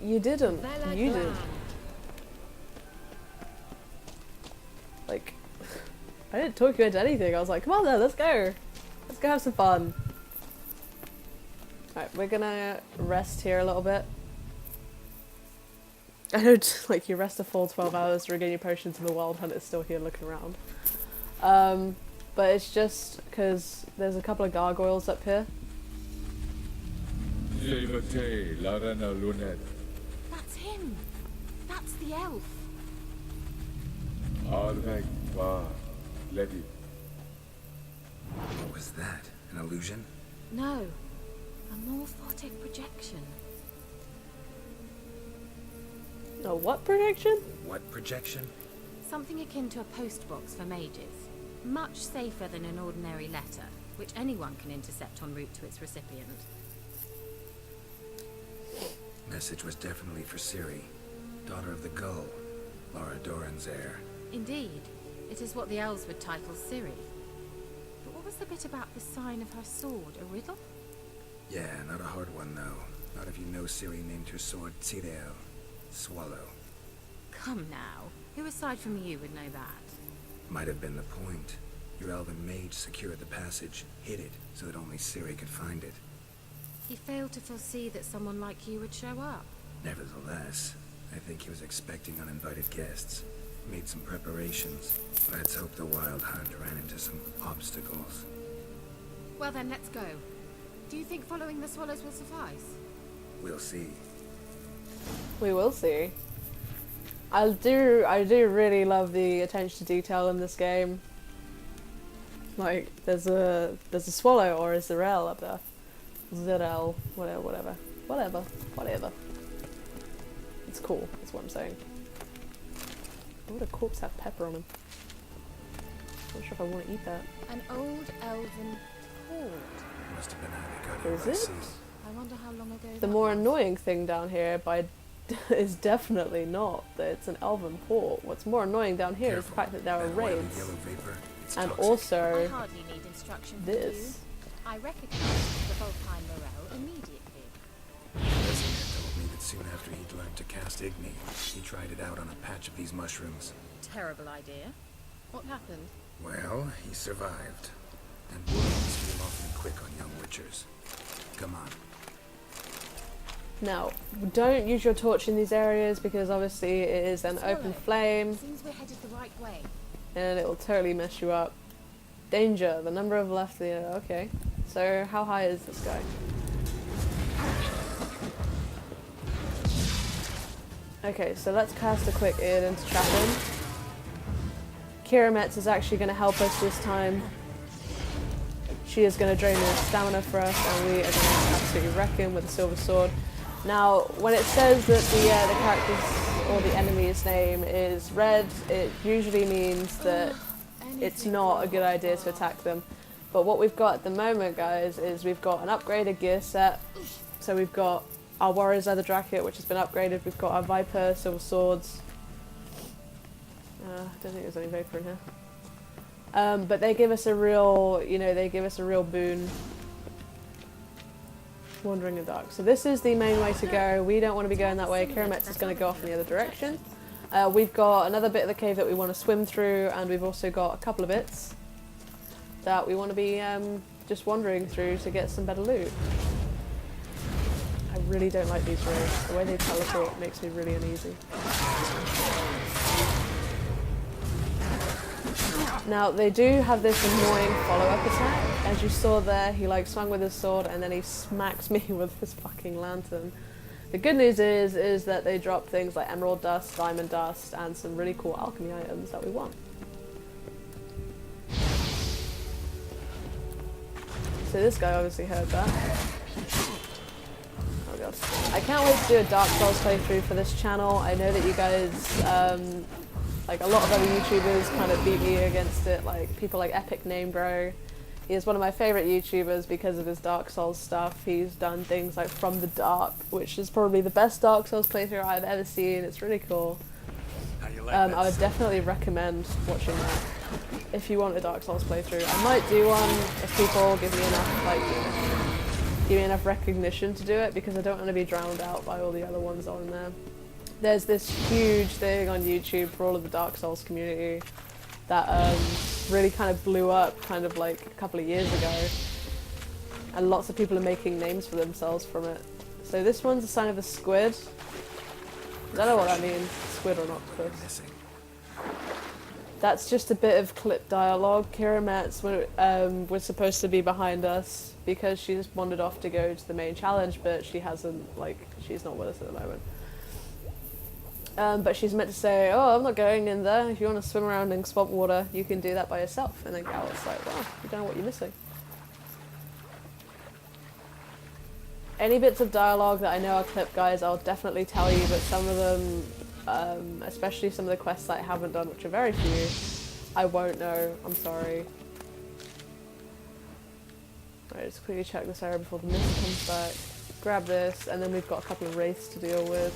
You didn't. You did. Like, I didn't talk you into anything. I was like, come on then, let's go. Let's go have some fun. Alright, we're gonna rest here a little bit. I know, like, you rest a full 12 hours to regain your potions and the Wild Hunt is still here looking around. But it's just because there's a couple of gargoyles up here. That's him! That's the elf! What was that? An illusion? No. A morphotic projection. A what projection? What projection? Something akin to a postbox for mages. Much safer than an ordinary letter, which anyone can intercept en route to its recipient. Message was definitely for Ciri, daughter of the Gull, Lara Doran's heir. Indeed. It is what the elves would title Ciri. But what was the bit about the sign of her sword? A riddle? Yeah, not a hard one though. Not if you know Ciri named her sword Tirel, Swallow. Come now. Who aside from you would know that? Might have been the point. Your elven mage secured the passage, hid it, so that only Ciri could find it. He failed to foresee that someone like you would show up. Nevertheless, I think he was expecting uninvited guests. Made some preparations. Let's hope the Wild Hunt ran into some obstacles. Well then, let's go. Do you think following the swallows will suffice? We'll see. We will see. I do really love the attention to detail in this game. Like, there's a swallow or a Zirel up there. Zirel, whatever. It's cool, that's what I'm saying. Why would a corpse have pepper on him? I'm not sure if I want to eat that. An old elven hoard. Must have been how they got here Is by it? sea. I wonder how long ago The that more was. annoying thing down here is definitely not that it's an elven port. What's more annoying down here is the Careful. fact that there are That oily raids. yellow vapor, it's And toxic. I also hardly need instruction from this. you. I recognized the Volpine morale immediately. Resident told me that soon after he'd learned to cast Igni, he tried it out on a patch of these mushrooms. Terrible idea. What happened? Well, he survived. And wounds heal awfully quick on young witchers. Come on. Now, don't use your torch in these areas because obviously it is an open flame Seems we're headed the right way. and it will totally mess you up. Danger, the number of left the okay. So how high is this guy? Okay, so let's cast a quick Id to trap him. Kira Metz is actually going to help us this time. She is going to drain the stamina for us and we are going to absolutely wreck him with a silver sword. Now, when it says that the character's or the enemy's name is red, it usually means that it's not a good idea to attack them. But what we've got at the moment, guys, is we've got an upgraded gear set. So we've got our Warrior's Leather Jacket, which has been upgraded. We've got our Viper Silver Swords. I don't think there's any Vapor in here. But they give us a real, they give us a real boon. Wandering in the dark. So this is the main way to go. We don't want to be going that way. Kirametz is going to go off in the other direction. We've got another bit of the cave that we want to swim through, and we've also got a couple of bits that we want to be just wandering through to get some better loot. I really don't like these raids. The way they teleport makes me really uneasy. Now, they do have this annoying follow-up attack. As you saw there, he swung with his sword and then he smacks me with his fucking lantern. The good news is that they drop things like emerald dust, diamond dust, and some really cool alchemy items that we want. So this guy obviously heard that. Oh god. I can't wait to do a Dark Souls playthrough for this channel. I know that you guys, like a lot of other YouTubers kind of beat me against it, like people like Epic Name Bro. He is one of my favourite YouTubers because of his Dark Souls stuff. He's done things like From the Dark, which is probably the best Dark Souls playthrough I've ever seen. It's really cool. I would definitely recommend watching that if you want a Dark Souls playthrough. I might do one if people give me enough, give me enough recognition to do it, because I don't want to be drowned out by all the other ones on there. There's this huge thing on YouTube for all of the Dark Souls community that really kind of blew up kind of like a couple of years ago, and lots of people are making names for themselves from it. So this one's a sign of a squid. I don't know what that means, squid or octopus. Missing. That's just a bit of clip dialogue. Kira Metz was supposed to be behind us because she just wandered off to go to the main challenge, but she hasn't, she's not with us at the moment. But she's meant to say, oh, I'm not going in there. If you want to swim around in swamp water, you can do that by yourself. And then Gal's like, wow, you don't know what you're missing. Any bits of dialogue that I know are clip, guys, I'll definitely tell you, but some of them, especially some of the quests that I haven't done, which are very few, I won't know. I'm sorry. Right, just quickly check this area before the mist comes back. Grab this, and then we've got a couple of wraiths to deal with.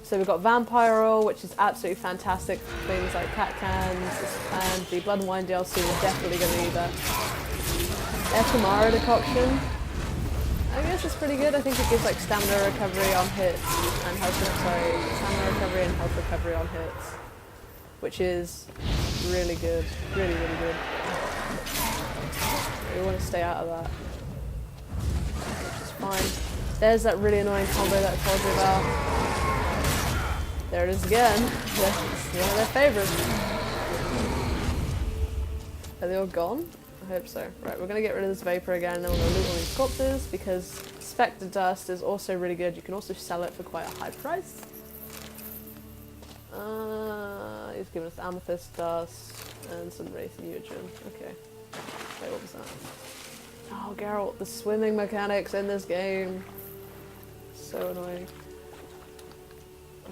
So we've got Vampire Oil, which is absolutely fantastic for things like cat cans, and the Blood and Wine DLC, we're definitely going to need that. Ephemera decoction. I guess it's pretty good. I think it gives stamina recovery on hits and stamina recovery and health recovery on hits, which is really good, really good. We want to stay out of that, which is fine. There's that really annoying combo that I told you about. There it is again. That's one of their favourites. Are they all gone? I hope so. Right, we're going to get rid of this vapor again, and then we're going to loot all these corpses, because Spectre Dust is also really good. You can also sell it for quite a high price. He's given us Amethyst Dust and some Wraith Mutagen. Okay. Wait, what was that? Oh, Geralt, the swimming mechanics in this game. So annoying.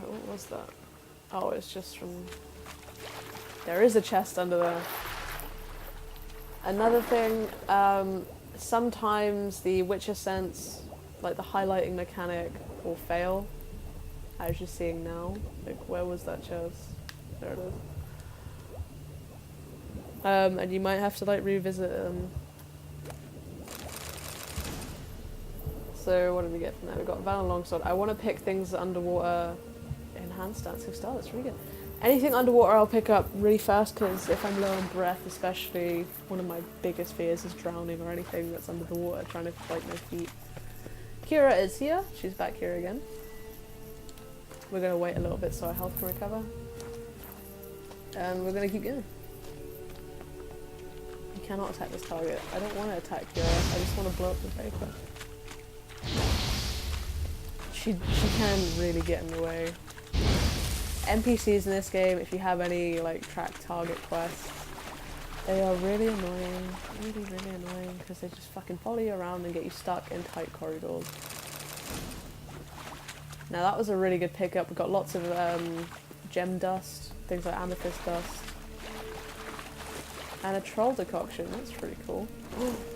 What was that? Oh, it's just from... There is a chest under there. Another thing, sometimes the witch essence like the highlighting mechanic will fail, as you're seeing now. Like, where was that chest? There it is. And you might have to like revisit them. So what did we get from there? We got Valor Longsword. I want to pick things underwater. Enhanced dancing style. That's really good. Anything underwater I'll pick up really fast, because if I'm low on breath, especially, one of my biggest fears is drowning or anything that's under the water trying to fight my feet. Kira is here. She's back here again. We're going to wait a little bit so our health can recover. And we're going to keep going. You cannot attack this target. I don't want to attack Kira. I just want to blow up the vapor. She can really get in the way. NPCs in this game, if you have any like track target quests, they are really annoying. Really, really annoying, because they just fucking follow you around and get you stuck in tight corridors. Now that was a really good pickup. We got lots of gem dust, things like amethyst dust. And a troll decoction, that's pretty cool.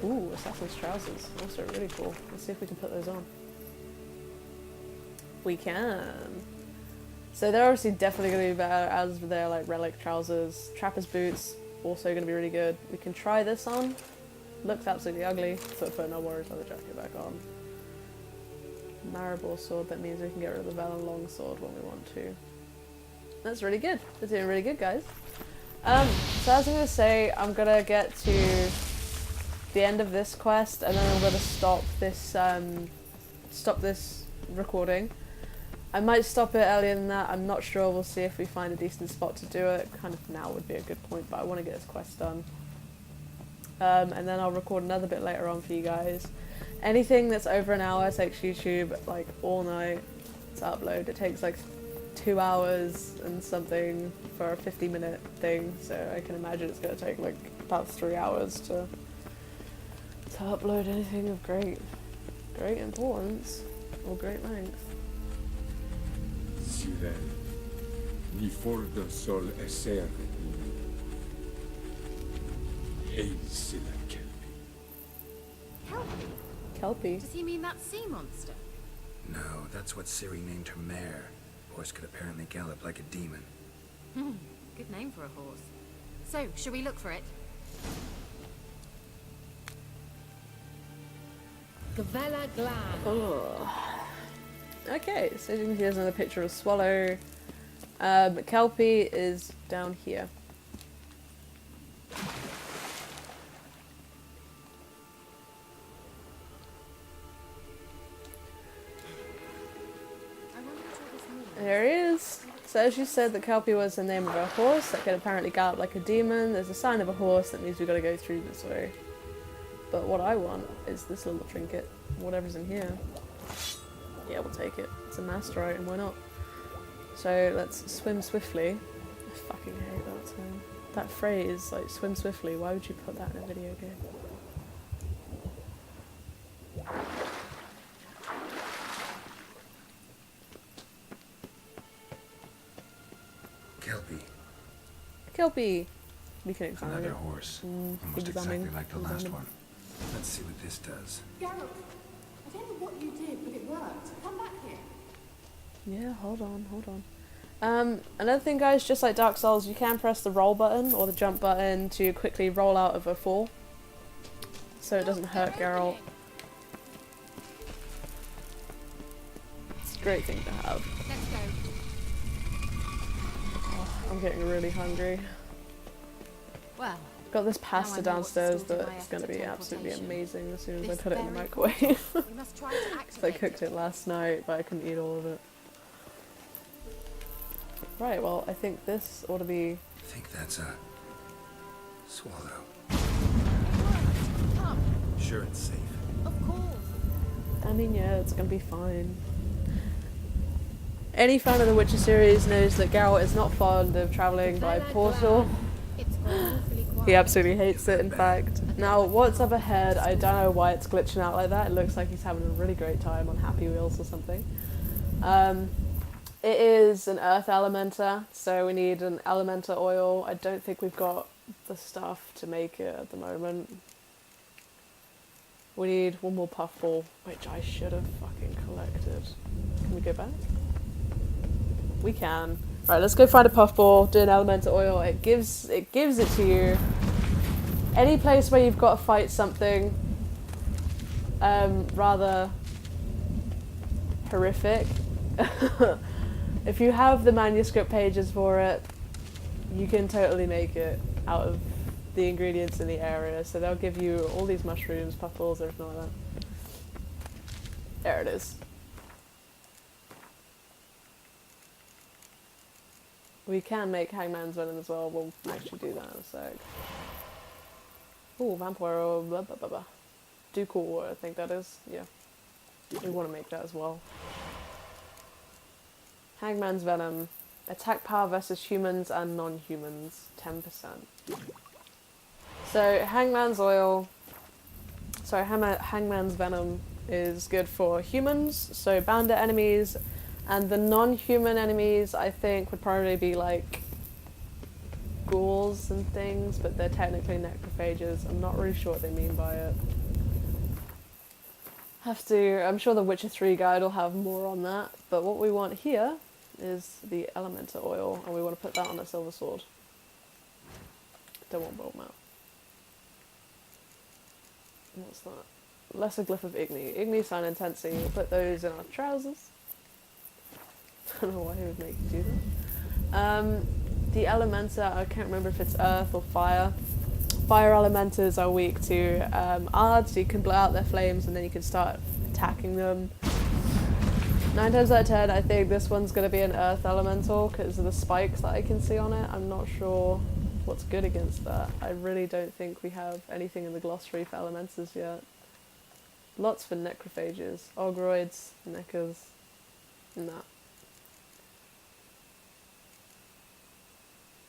Ooh, assassin's trousers, also really cool. Let's see if we can put those on. We can. So they're obviously definitely going to be better as they're like relic trousers. Trapper's boots, also going to be really good. We can try this on. Looks absolutely ugly, so put no worries, leather jacket back on. Maribor sword, that means we can get rid of the Valor Longsword when we want to. That's really good. We're doing really good, guys. So as I was going to say, I'm going to get to the end of this quest, and then I'm going to stop this recording. I might stop it earlier than that, I'm not sure, we'll see if we find a decent spot to do it. Kind of now would be a good point, but I want to get this quest done. And then I'll record another bit later on for you guys. Anything that's over an hour takes YouTube like all night to upload. It takes like 2 hours and something for a 50-minute thing, so I can imagine it's going to take like about 3 hours to upload anything of great importance or great length. Ciudad, mi fordo sol eser Hazel Kelpie. Kelpie? Does he mean that sea monster? No, that's what Ciri named her mare. Horse could apparently gallop like a demon. Good name for a horse. So, shall we look for it? Gavella Glad. Oh. Okay, so you can see there's another picture of Swallow. Kelpie is down here. There he is. So as you said, the Kelpie was the name of a horse that could apparently gallop like a demon. There's a sign of a horse, that means we've got to go through this way. But what I want is this little trinket, whatever's in here. Yeah, we'll take it. It's a master item, why not? So let's swim swiftly. I fucking hate that term. That phrase, like, swim swiftly, why would you put that in a video game? Kelpie. Kelpie! We can examine Another it. horse. Almost exactly like the last one. Let's see what this does. Garrett, I don't know what you did, but it worked. Come back here. Yeah, hold on. Another thing, guys, just like Dark Souls, you can press the roll button or the jump button to quickly roll out of a fall, so it doesn't hurt Geralt. It's a great thing to have. Let's go. Oh, I'm getting really hungry. Well, Got this pasta Now I know what downstairs sort of that's going to be absolutely teleportation. amazing as soon as I This put it in the very microwave. we must try to So I activate cooked it last night, but I couldn't eat all of it. Right, well, I think this ought to be... I think that's a swallow. Come, Sure it's safe. of course. I mean, yeah, it's going to be fine. Any fan of the Witcher series knows that Geralt is not fond of travelling by portal. It's awfully quiet. He absolutely hates it, in fact. Now, what's up ahead, I don't know why it's glitching out like that. It looks like he's having a really great time on Happy Wheels or something. It is an earth elementa, so we need an elementa oil. I don't think we've got the stuff to make it at the moment. We need one more puffball, which I should have fucking collected. Can we go back? We can. Right, let's go find a puffball, do an elemental oil. It gives it to you. Any place where you've got to fight something rather horrific. If you have the manuscript pages for it, you can totally make it out of the ingredients in the area. So they'll give you all these mushrooms, puffballs, everything like that. There it is. We can make Hangman's Venom as well. We'll actually do that in a sec. Ooh, vampire oil, blah blah blah blah. Ducal water, I think that is. Yeah. We want to make that as well. Hangman's Venom. Attack power versus humans and non-humans. 10%. So, Hangman's Oil... Sorry, Hangman's Venom is good for humans, so bandit enemies, and the non-human enemies I think would probably be like ghouls and things, but they're technically necrophages. I'm not really sure what they mean by it. I'm sure the Witcher 3 guide will have more on that, but what we want here is the elemental oil, and we want to put that on a silver sword. Don't want bolt map. What's that? Lesser Glyph of Igni. Igni sign and Tensing. We'll put those in our trousers. I don't know why he would make you do that. The Elementa, I can't remember if it's earth or fire. Fire elementers are weak to Ard, so you can blow out their flames and then you can start attacking them. 9 times out of 10, I think this one's going to be an earth elemental because of the spikes that I can see on it. I'm not sure what's good against that. I really don't think we have anything in the glossary for elementals yet. Lots for necrophages, ogroids, neckers, nah.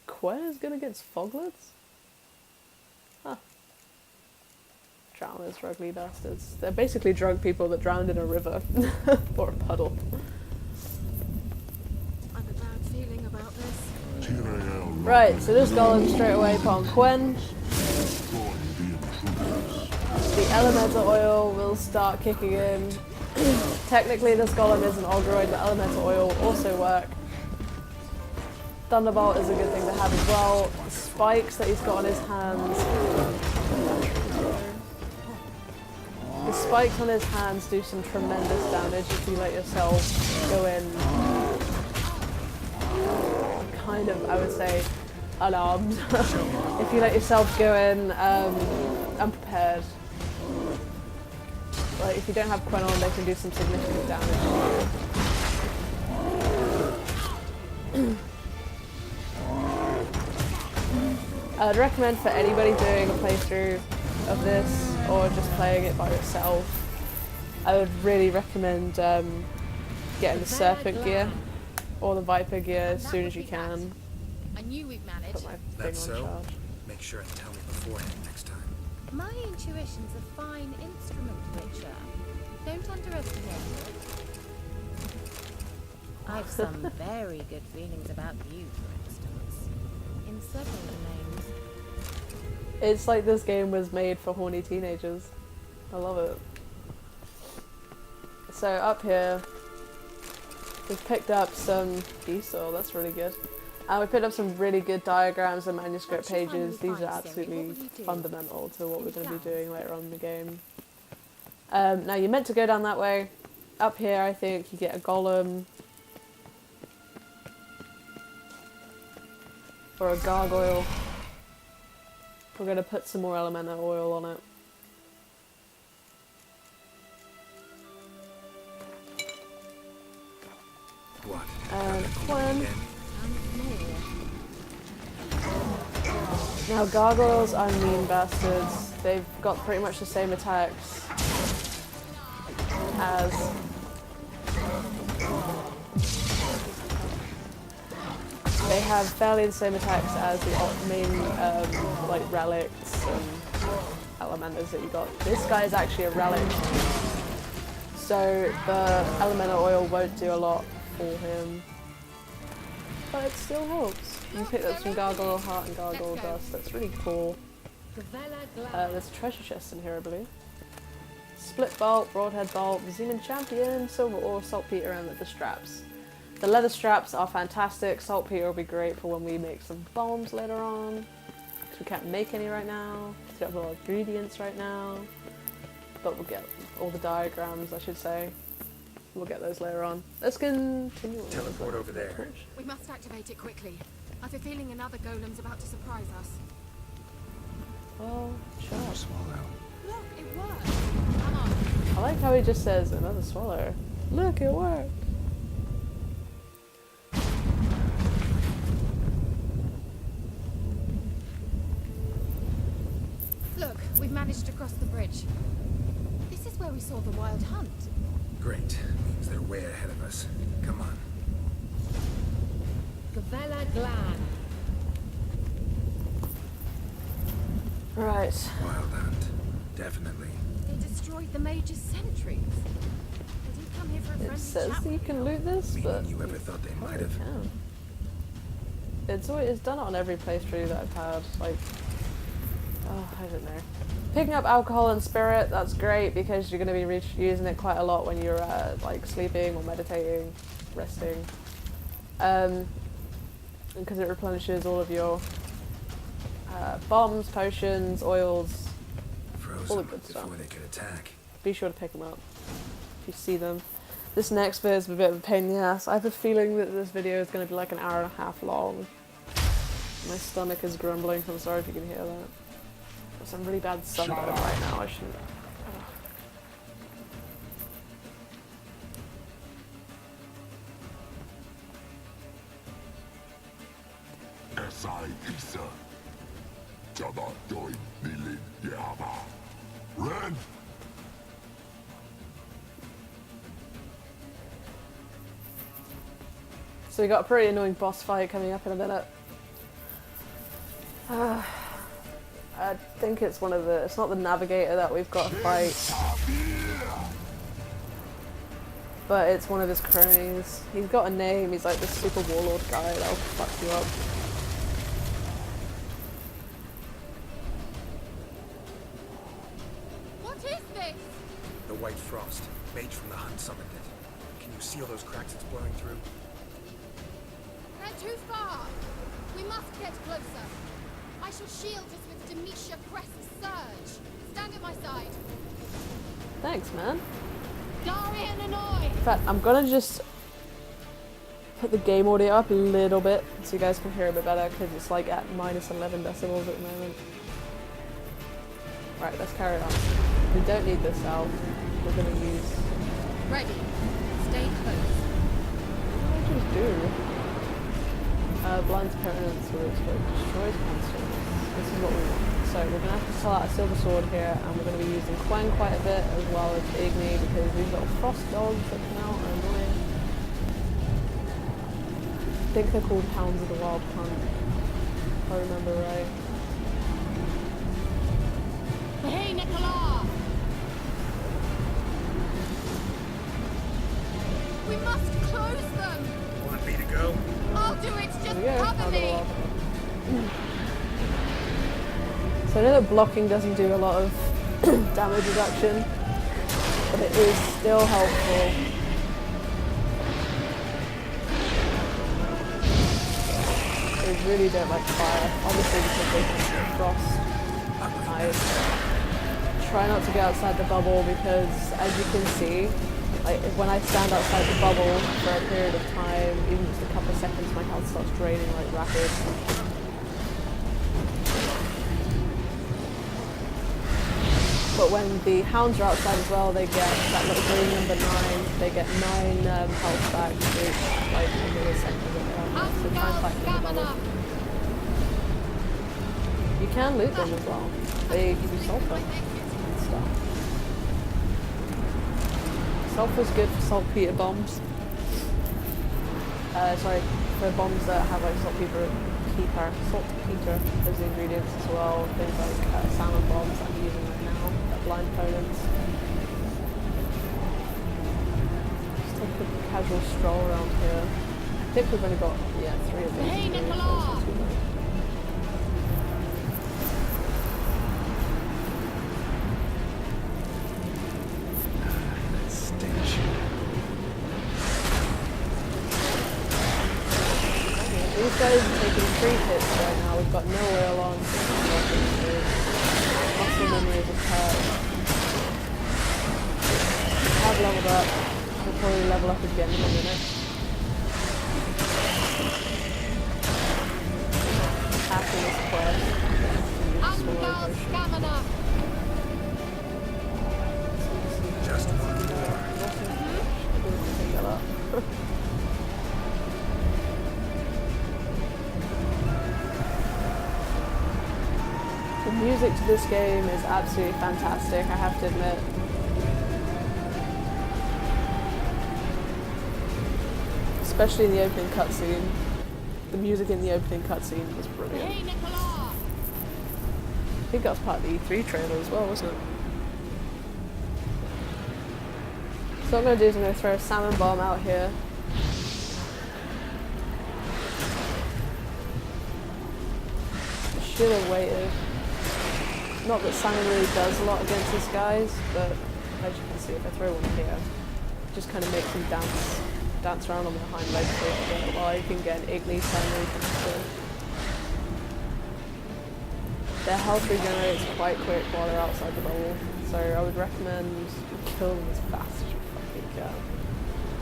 Quen is good against foglets? Huh. Drowners, ugly bastards. They're basically drunk people that drowned in a river or a puddle. I have a bad feeling about this. Right, so this golem straight away upon Quen. The elemental oil will start kicking in. Technically this golem is an ogroid, but elemental oil will also work. Thunderbolt is a good thing to have as well. The spikes that he's got on his hands. The spikes on his hands do some tremendous damage if you let yourself go in kind of, I would say, unarmed. If you let yourself go in unprepared. Like, if you don't have Quen on, they can do some significant damage. I'd recommend for anybody doing a playthrough of this, or just playing it by yourself, I would really recommend getting the Serpent gear, or the Viper gear as soon as you can. I knew we'd manage. Put my thing That's on so? charge. Make sure and tell me beforehand next time. My intuition's a fine instrument, Witcher. Don't underestimate it. I've some very good feelings about you, for instance. In several domains. It's like this game was made for horny teenagers. I love it. So up here, we've picked up some diesel, that's really good. And we picked up some really good diagrams and manuscript pages. These are absolutely fundamental to what we're going to be doing later on in the game. Now you're meant to go down that way. Up here I think you get a golem. Or a gargoyle. We're going to put some more elemental oil on it. What? And Quen. Now gargoyles are mean bastards. They've got pretty much the same attacks as they have fairly the same attacks as the main like relics and elementals that you got. This guy is actually a relic, so the elemental oil won't do a lot for him, but it still helps. You pick up some gargoyle heart and gargoyle dust. That's really cool. There's a treasure chest in here, I believe. split bolt, broadhead bolt, Zeman champion, silver ore, saltpeter, and leather straps. The leather straps are fantastic. Saltpeter will be great for when we make some bombs later on. Because we can't make any right now. We don't have a lot of ingredients right now. But we'll get all the diagrams, I should say. We'll get those later on. Let's continue on. Teleport over there. We must activate it quickly. I have a feeling another golem's about to surprise us. Oh, sure. Swallow. Look, it worked. Come on. I like how he just says another swallow. Look, it worked. Look, we've managed to cross the bridge. This is where we saw the wild hunt. Great. Means they're way ahead of us. Come on. Gavella Glan. Right. Wild hunt. Definitely. They destroyed the Major's sentries. They didn't come here for a friendly It says chat that you with can me. loot this, but Meaning you ever thought they might have? can. It's done it on every playthrough that I've had. Like, oh, I don't know. Picking up alcohol and spirit, that's great because you're going to be using it quite a lot when you're like sleeping or meditating, resting. Because it replenishes all of your bombs, potions, oils, Froze all the them good stuff. before they could attack. Be sure to pick them up if you see them. This next bit is a bit of a pain in the ass. I have a feeling that this video is going to be like an hour and a half long. My stomach is grumbling, so I'm sorry if you can hear that. There's some really bad sunlight right now, I shouldn't. Esai Isa. Jada Doi Nilin Yama. Ren! So we got a pretty annoying boss fight coming up in a minute. I think it's it's not the navigator that we've got to fight. But it's one of his cronies. He's got a name, he's like this super warlord guy that'll fuck you up. What is this? The White Frost. Mage from the hunt summoned it. Can you see all those cracks it's blowing through? They're too far. We must get closer. I shall shield us with Demetia Crest's surge. Stand at my side. Thanks, man. Darian Annoy! In fact, I'm gonna just put the game audio up a little bit so you guys can hear a bit better because it's like at minus 11 decibels at the moment. Right, let's carry on. We don't need this out. We're gonna use... Ready. Stay close. What did I just do? Blinds permanence or destroys monsters. This is what we want. So we're going to have to pull out a silver sword here, and we're going to be using Quen quite a bit, as well as Igni, because these little frost dogs that come out are annoying. I think they're called Hounds of the Wild Hunt, if I remember right. Hey, Nicola! We must close them! Want me to go? I'll do it, just There we go, cover Hound of the me! Wild Hunt. So I know that blocking doesn't do a lot of damage reduction, but it is still helpful. They really don't like fire, obviously because they can frost. I try not to get outside the bubble because, as you can see, like when I stand outside the bubble for a period of time, even just a couple of seconds, my health starts draining like rapid. But when the hounds are outside as well, they get that little green number 9. They get 9 health back each, like a millisecond that they're out there. So try and fight them in the bubble. You can loot them as well. They give you sulfur and stuff. Sulfur's good for saltpeter bombs. Sorry, for bombs that have like saltpeter as the ingredients as well. Things like salmon bombs that I'm using right now, that blind opponents. Just take a casual stroll around here. I think we've only got 3 of these. Hey, Nicola! guys are taking 3 hits right now. We've got no oil on. Muscle memory is apart. I've leveled up. We'll probably level up again in a minute. After this quest. Just one more. The music to this game is absolutely fantastic, I have to admit. Especially in the opening cutscene. The music in the opening cutscene was brilliant. I think that was part of the E3 trailer as well, wasn't it? So what I'm going to do is I'm going to throw a salmon bomb out here. Should have waited. Not that salmon really does a lot against these guys, but as you can see, if I throw one here, it just kind of makes them dance around on their hind legs for a little bit while you can get an Igni turn really faster. Their health regenerates quite quick while they're outside the bubble, so I would recommend kill them as fast as you fucking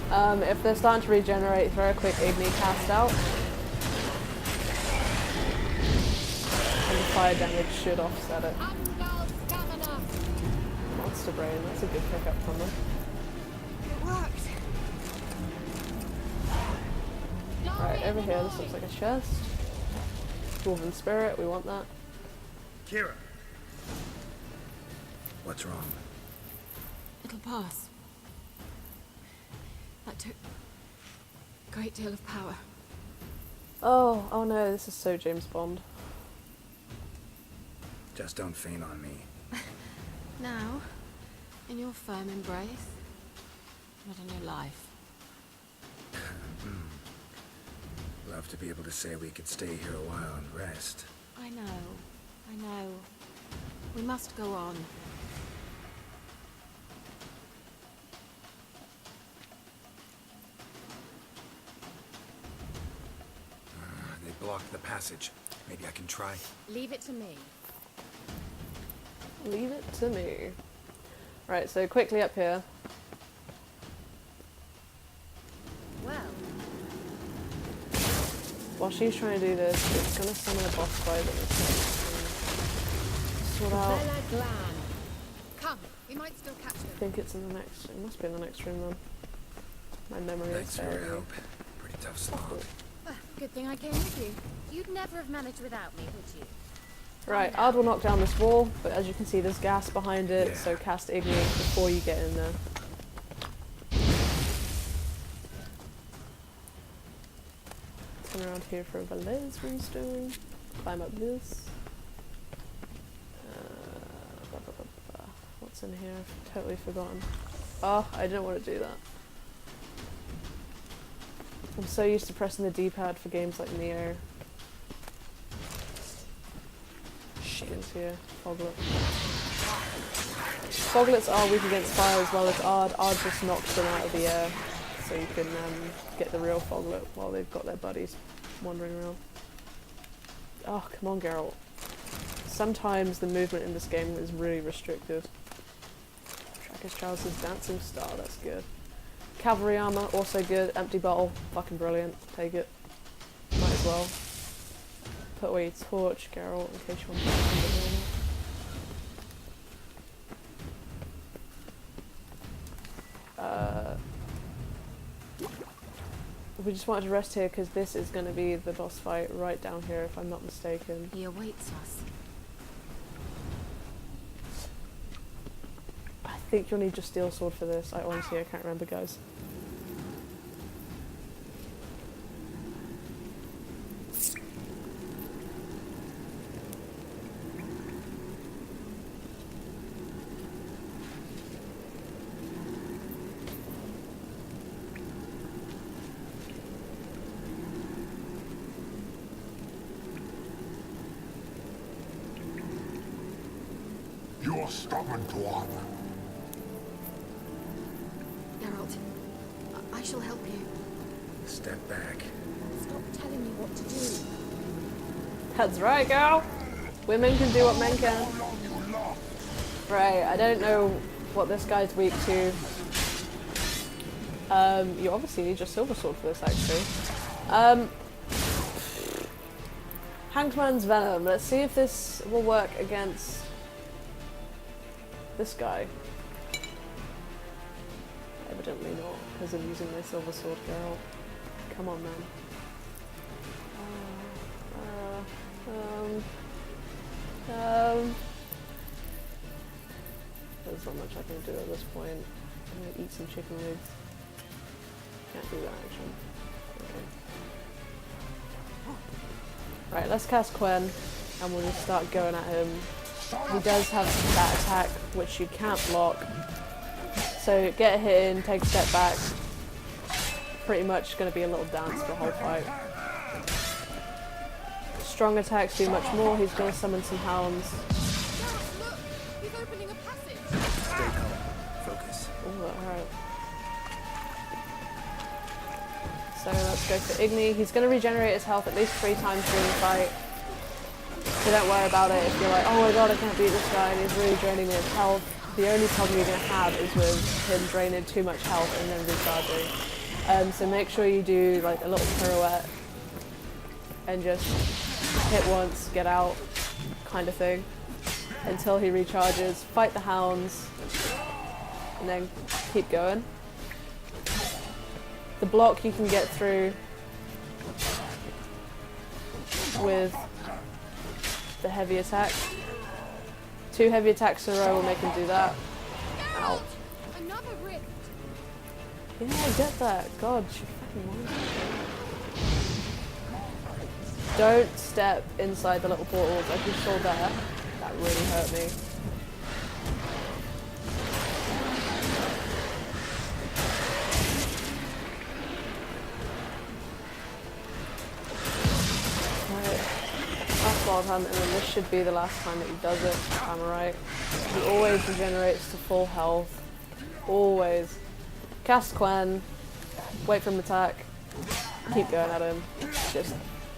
can. If they're starting to regenerate, throw a quick Igni cast out. And the fire damage should offset it. Monster Brain, that's a good pickup from them. It worked. Right, over here, this looks like a chest. Dwarven Spirit, we want that. Kira. What's wrong? It'll pass. That took a great deal of power. Oh no, this is so James Bond. Just don't faint on me. Now, in your firm embrace, not in your life. Love to be able to say we could stay here a while and rest. I know. We must go on. They blocked the passage. Maybe I can try. Leave it to me. Leave it to me. Right, so quickly up here. Well. While she's trying to do this, it's gonna summon a boss fight that we're sort out. Come, we might still catch them. I think it's in the next. It must be in the next room then. My memory Thanks is for your failing me. help. Pretty tough slog. Good thing I came with you. You'd never have managed without me, would you? Right, Ard will knock down this wall, but as you can see, there's gas behind it, Yeah. so cast Igni before you get in there. Turn around here for a Valez runestone. Climb up this. What's in here? I've totally forgotten. Oh, I didn't want to do that. I'm so used to pressing the D-pad for games like Neo. Shit. Here, Foglet. Foglets are weak against fire as well as Ard. Ard just knocks them out of the air, so you can get the real Foglet while they've got their buddies wandering around. Oh, come on, Geralt. Sometimes the movement in this game is really restricted. Trackers Chalice's Dancing Star, that's good. Cavalry armor, also good. Empty bottle, fucking brilliant. Take it. Might as well. Put away your torch, Geralt, in case you want to find it. We just wanted to rest here because this is going to be the boss fight right down here, if I'm not mistaken. He awaits us. I think you'll need your steel sword for this. I honestly, I can't remember, guys. You're stubborn, dwarf. Geralt, I shall help you. Step back. Stop telling me what to do. That's right, girl. Women can do what men can. Right, I don't know what this guy's weak to. You obviously need your silver sword for this, actually. Hangman's Venom. Let's see if this will work against this guy. Evidently not, because I'm using my silver sword, girl. Come on, man. There's not much I can do at this point. I'm gonna eat some chicken wings. Can't do that, actually. Okay. Right, let's cast Quen, and we'll just start going at him. He does have that attack, which you can't block. So get a hit in, take a step back. Pretty much going to be a little dance the whole fight. Strong attacks do much more. He's going to summon some hounds. Look! He's opening a passage! Stay calm. Focus. Ooh, alright. So let's go for Igni. He's going to regenerate his health at least 3 times during the fight. So don't worry about it if you're like, oh my god, I can't beat this guy and he's really draining me of health. The only problem you're going to have is with him draining too much health and then recharging. So make sure you do like a little pirouette and just hit once, get out, kind of thing, until he recharges. Fight the hounds, and then keep going. The block you can get through with the heavy attack. 2 heavy attacks in a row will make him do that. Ow. Another rift! Yeah, I get that. God, she fucking wants it. Don't step inside the little portals like you saw there. That really hurt me. Last wild hunt, and then this should be the last time that he does it, if I'm right. He always regenerates to full health. Always. Cast Quen, wait for him to attack, keep going at him. Just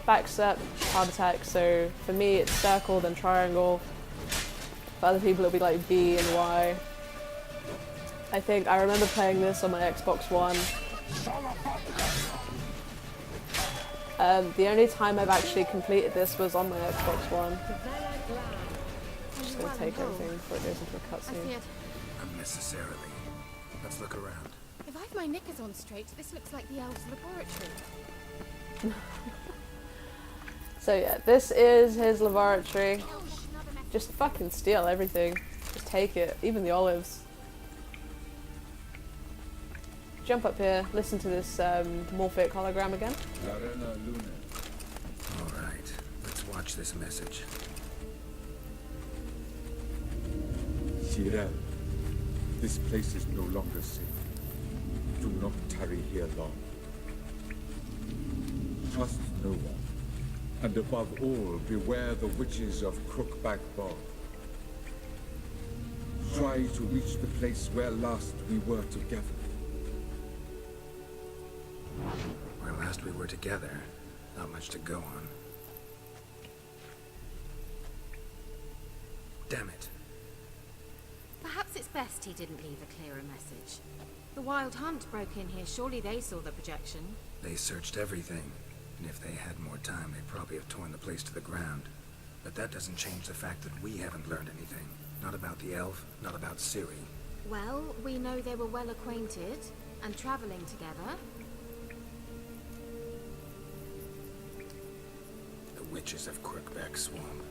back step, hard attack. So for me it's circle, then triangle. For other people it'll be like B and Y. I remember playing this on my Xbox One. The only time I've actually completed this was on my Xbox One. I'm just gonna take everything before it goes into a cutscene. Unnecessarily. Let's look around. If I've my knickers on straight, this looks like the elves' laboratory. So yeah, this is his laboratory. Just fucking steal everything. Just take it, even the olives. Jump up here, listen to this Morphic hologram again. Alright, let's watch this message. Shirel, this place is no longer safe. Do not tarry here long. Trust no one. And above all, beware the witches of Crookback Bog. Try to reach the place where last we were together. Where last we were together, not much to go on. Damn it. Perhaps it's best he didn't leave a clearer message. The Wild Hunt broke in here. Surely they saw the projection. They searched everything, and if they had more time, they'd probably have torn the place to the ground. But that doesn't change the fact that we haven't learned anything. Not about the elf, not about Ciri. Well, we know they were well acquainted and traveling together. The witches of Crookback Swamp.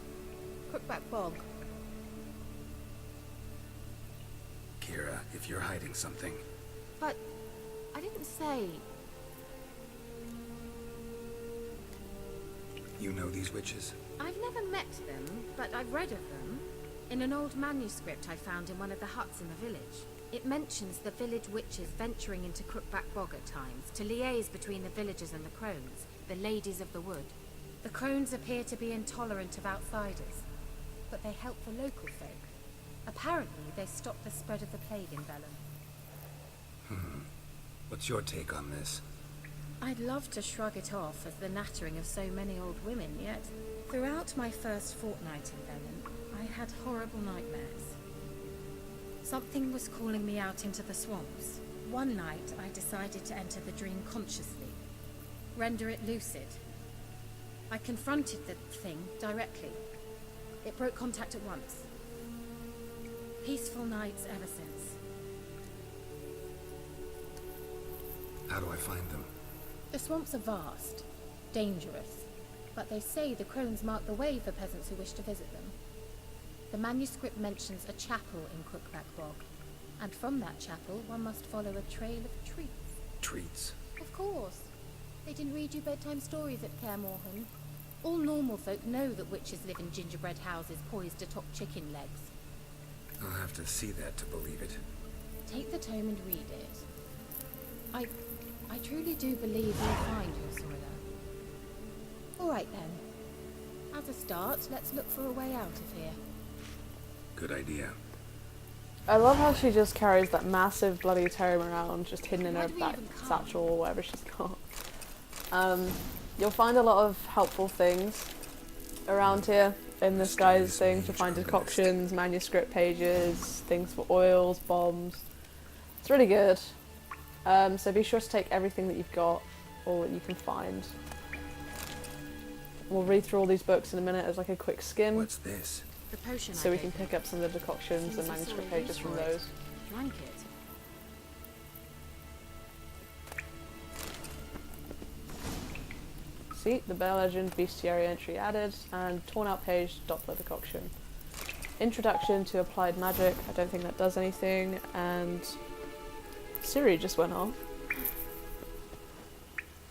Crookback Bog. Kira, if you're hiding something... But I didn't say. You know these witches? I've never met them, but I've read of them. In an old manuscript I found in one of the huts in the village. It mentions the village witches venturing into Crookback Bog at times to liaise between the villagers and the crones, the ladies of the wood. The crones appear to be intolerant of outsiders, But they help the local folk. Apparently, they stop the spread of the plague in Velen. What's your take on this? I'd love to shrug it off as the nattering of so many old women, yet throughout my first fortnight in Velen, I had horrible nightmares. Something was calling me out into the swamps. One night, I decided to enter the dream consciously, render it lucid. I confronted the thing directly. It broke contact at once. Peaceful nights ever since. How do I find them? The swamps are vast, dangerous, but they say the crones mark the way for peasants who wish to visit them. The manuscript mentions a chapel in Crookback Bog, and from that chapel one must follow a trail of treats. Treats? Of course. They didn't read you bedtime stories at Kaer Morhen. All normal folk know that witches live in gingerbread houses poised atop chicken legs. I'll have to see that to believe it. Take the tome and read it. I truly do believe you'll find your Sorilla. All right then. As a start, let's look for a way out of here. Good idea. I love how she just carries that massive bloody tome around, just hidden in her back satchel or whatever she's got. You'll find a lot of helpful things around here in this guy's thing to find decoctions, manuscript pages, things for oils, bombs. It's really good. So be sure to take everything that you've got or that you can find. We'll read through all these books in a minute as like a quick skim. What's this? The potion So we can pick up some of the decoctions and manuscript pages from those. Drank it. See, the Bear Legend Bestiary entry added, and torn out page Doppler decoction. Introduction to applied magic, I don't think that does anything, and Siri just went off.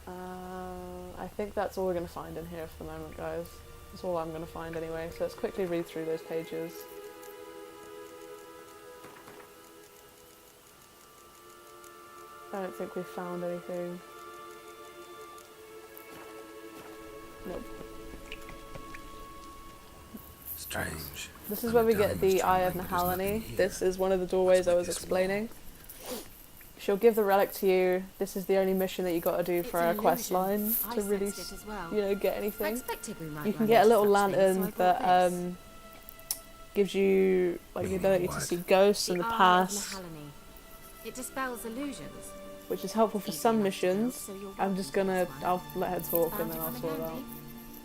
I think that's all we're going to find in here for the moment, guys. That's all I'm going to find anyway, so let's quickly read through those pages. I don't think we found anything. Nope. Strange. This is where we get the Eye of Nahalani. This is one of the doorways I was explaining. She'll give the relic to you. This is the only mission that you got to do for our quest line to really, you know, get anything. You can get a little lantern that gives you like the ability to see ghosts in the past, It dispels illusions. which is helpful for some missions. I'll let her talk and then I'll sort it out.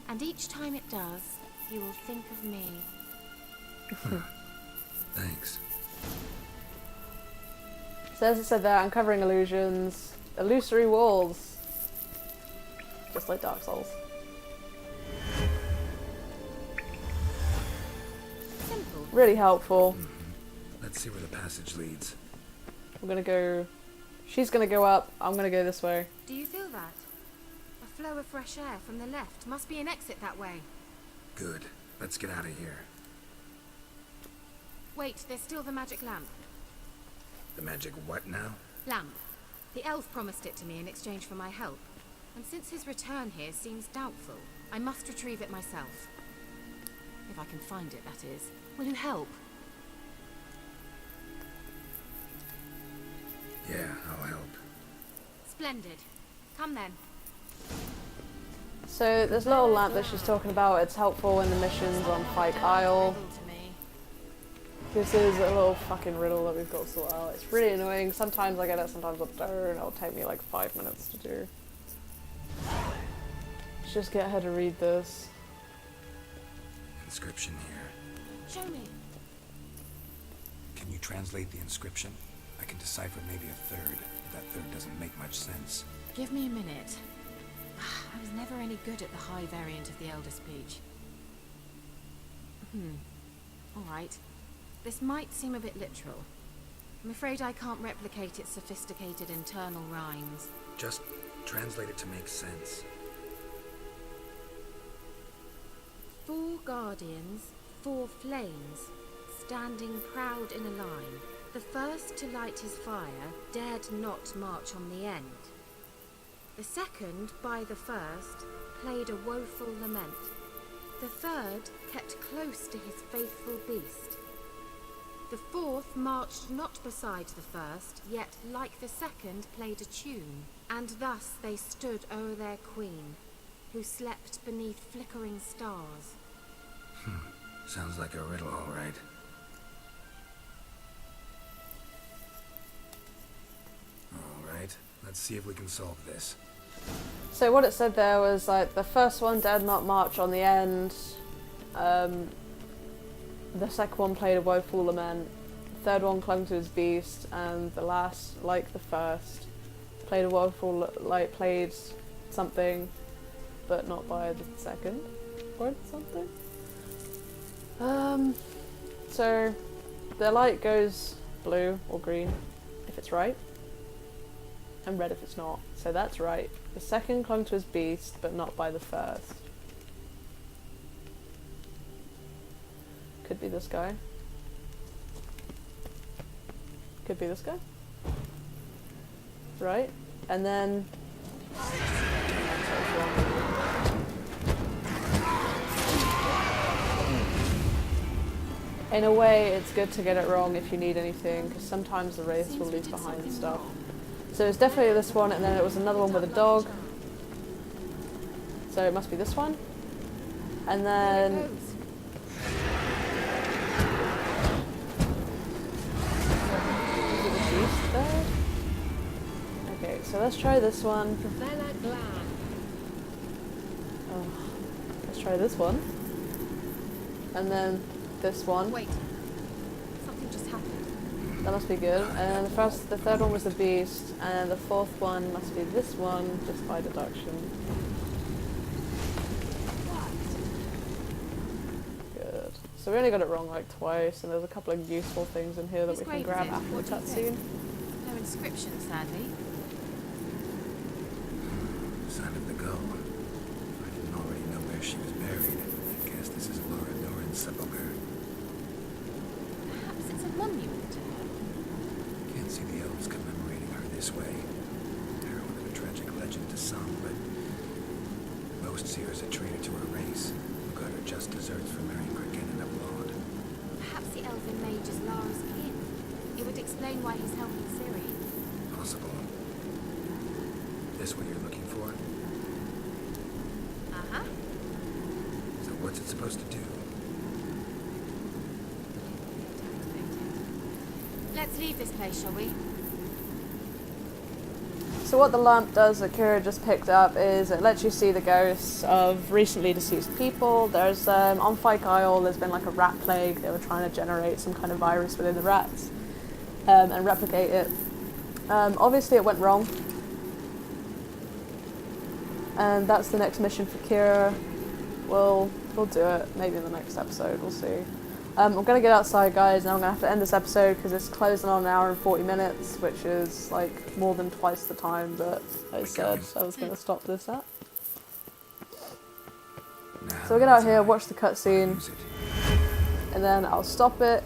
And each time it does, you will think of me. Thanks. So as it said there, uncovering illusions, illusory walls, just like Dark Souls. Simple. Really helpful. Let's see where the passage leads. I'm gonna go. She's gonna go up. I'm gonna go this way. Do you feel that? A flow of fresh air from the left. Must be an exit that way. Good. Let's get out of here. Wait, there's still the magic lamp. The magic what now? Lamp. The elf promised it to me in exchange for my help. And since his return here seems doubtful, I must retrieve it myself. If I can find it, that is. Will you help? Yeah, I'll help. Splendid. Come then. So this little lamp that she's talking about, it's helpful in the missions on Pike Isle. This is a little fucking riddle that we've got to sort out. It's really annoying. Sometimes I get it, sometimes I don't. It'll take me like 5 minutes to do. Let's just get her to read this. Inscription here. Show me. Can you translate the inscription? I can decipher maybe a third, but that third doesn't make much sense. Give me a minute. I was never any good at the high variant of the Elder Speech. Alright. This might seem a bit literal. I'm afraid I can't replicate its sophisticated internal rhymes. Just translate it to make sense. 4 guardians, 4 flames, standing proud in a line. The first to light his fire dared not march on the end. The second, by the first, played a woeful lament. The third kept close to his faithful beast. The fourth marched not beside the first, yet, like the second, played a tune. And thus they stood o'er their queen, who slept beneath flickering stars. Sounds like a riddle, all right. All right, let's see if we can solve this. So what it said there was like the first one dared not march on the end. The second one played a woeful lament. The third one clung to his beast, and the last, like the first, played a woeful played something, but not by the second or something. So the light goes blue or green if it's right, and red if it's not. So that's right. The second clung to his beast, but not by the first. Could be this guy. Could be this guy. Right? And then... in a way, it's good to get it wrong if you need anything, because sometimes the wraiths will leave behind stuff. So it's definitely this one, and then it was another one with a dog. So it must be this one. And then... okay, so let's try this one. Oh, let's try this one. And then this one. Wait. Something just happened. That must be good. And the third one was the beast, and the fourth one must be this one, just by deduction. Good. So we only got it wrong like twice, and there's a couple of useful things in here that we can grab after the cutscene. No inscription, sadly. Sign of the gull. I didn't already know where she was buried. I guess this is Laura Doran's sepulcher. Perhaps it's a monument to her. Can't see the elves commemorating her this way. Heroine of a tragic legend to some, but most see her as a traitor to her race, who got her just desserts for marrying Cregennan of Laud. Perhaps the elven mage is Lara's kin. It would explain why he's helping Ciri. Possible. This what you're looking for? Uh-huh. So what's it supposed to do? Let's leave this place, shall we? So what the lamp does that Kira just picked up is it lets you see the ghosts of recently deceased people. There's, on Fyke Isle, there's been like a rat plague. They were trying to generate some kind of virus within the rats and replicate it. Obviously it went wrong. And that's the next mission for Kira. We'll do it, maybe in the next episode, we'll see. I'm going to get outside, guys, and I'm going to have to end this episode because it's closing on an hour and 40 minutes, which is like more than twice the time that I said I was going to stop this at. So we'll get out here, watch the cutscene, and then I'll stop it.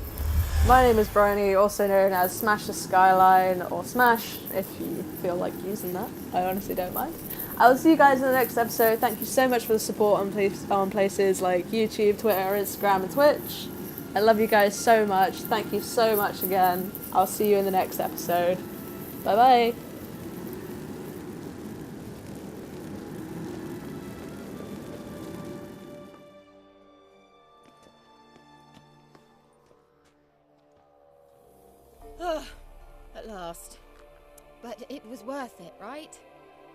My name is Bryony, also known as Smash the Skyline, or Smash, if you feel like using that. I honestly don't mind. I will see you guys in the next episode. Thank you so much for the support on places like YouTube, Twitter, Instagram, and Twitch. I love you guys so much. Thank you so much again. I'll see you in the next episode. Bye bye. At last. But it was worth it, right?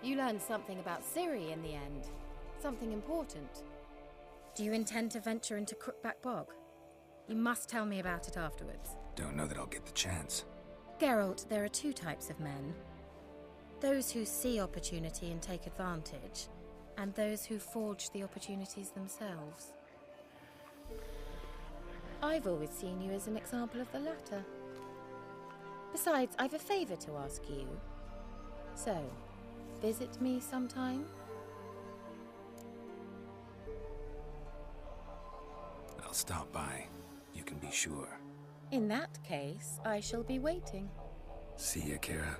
You learned something about Ciri in the end. Something important. Do you intend to venture into Crookback Bog? You must tell me about it afterwards. Don't know that I'll get the chance. Geralt, there are two types of men. Those who see opportunity and take advantage, and those who forge the opportunities themselves. I've always seen you as an example of the latter. Besides, I've a favor to ask you. So, visit me sometime? I'll stop by. You can be sure. In that case, I shall be waiting. See ya, Kira.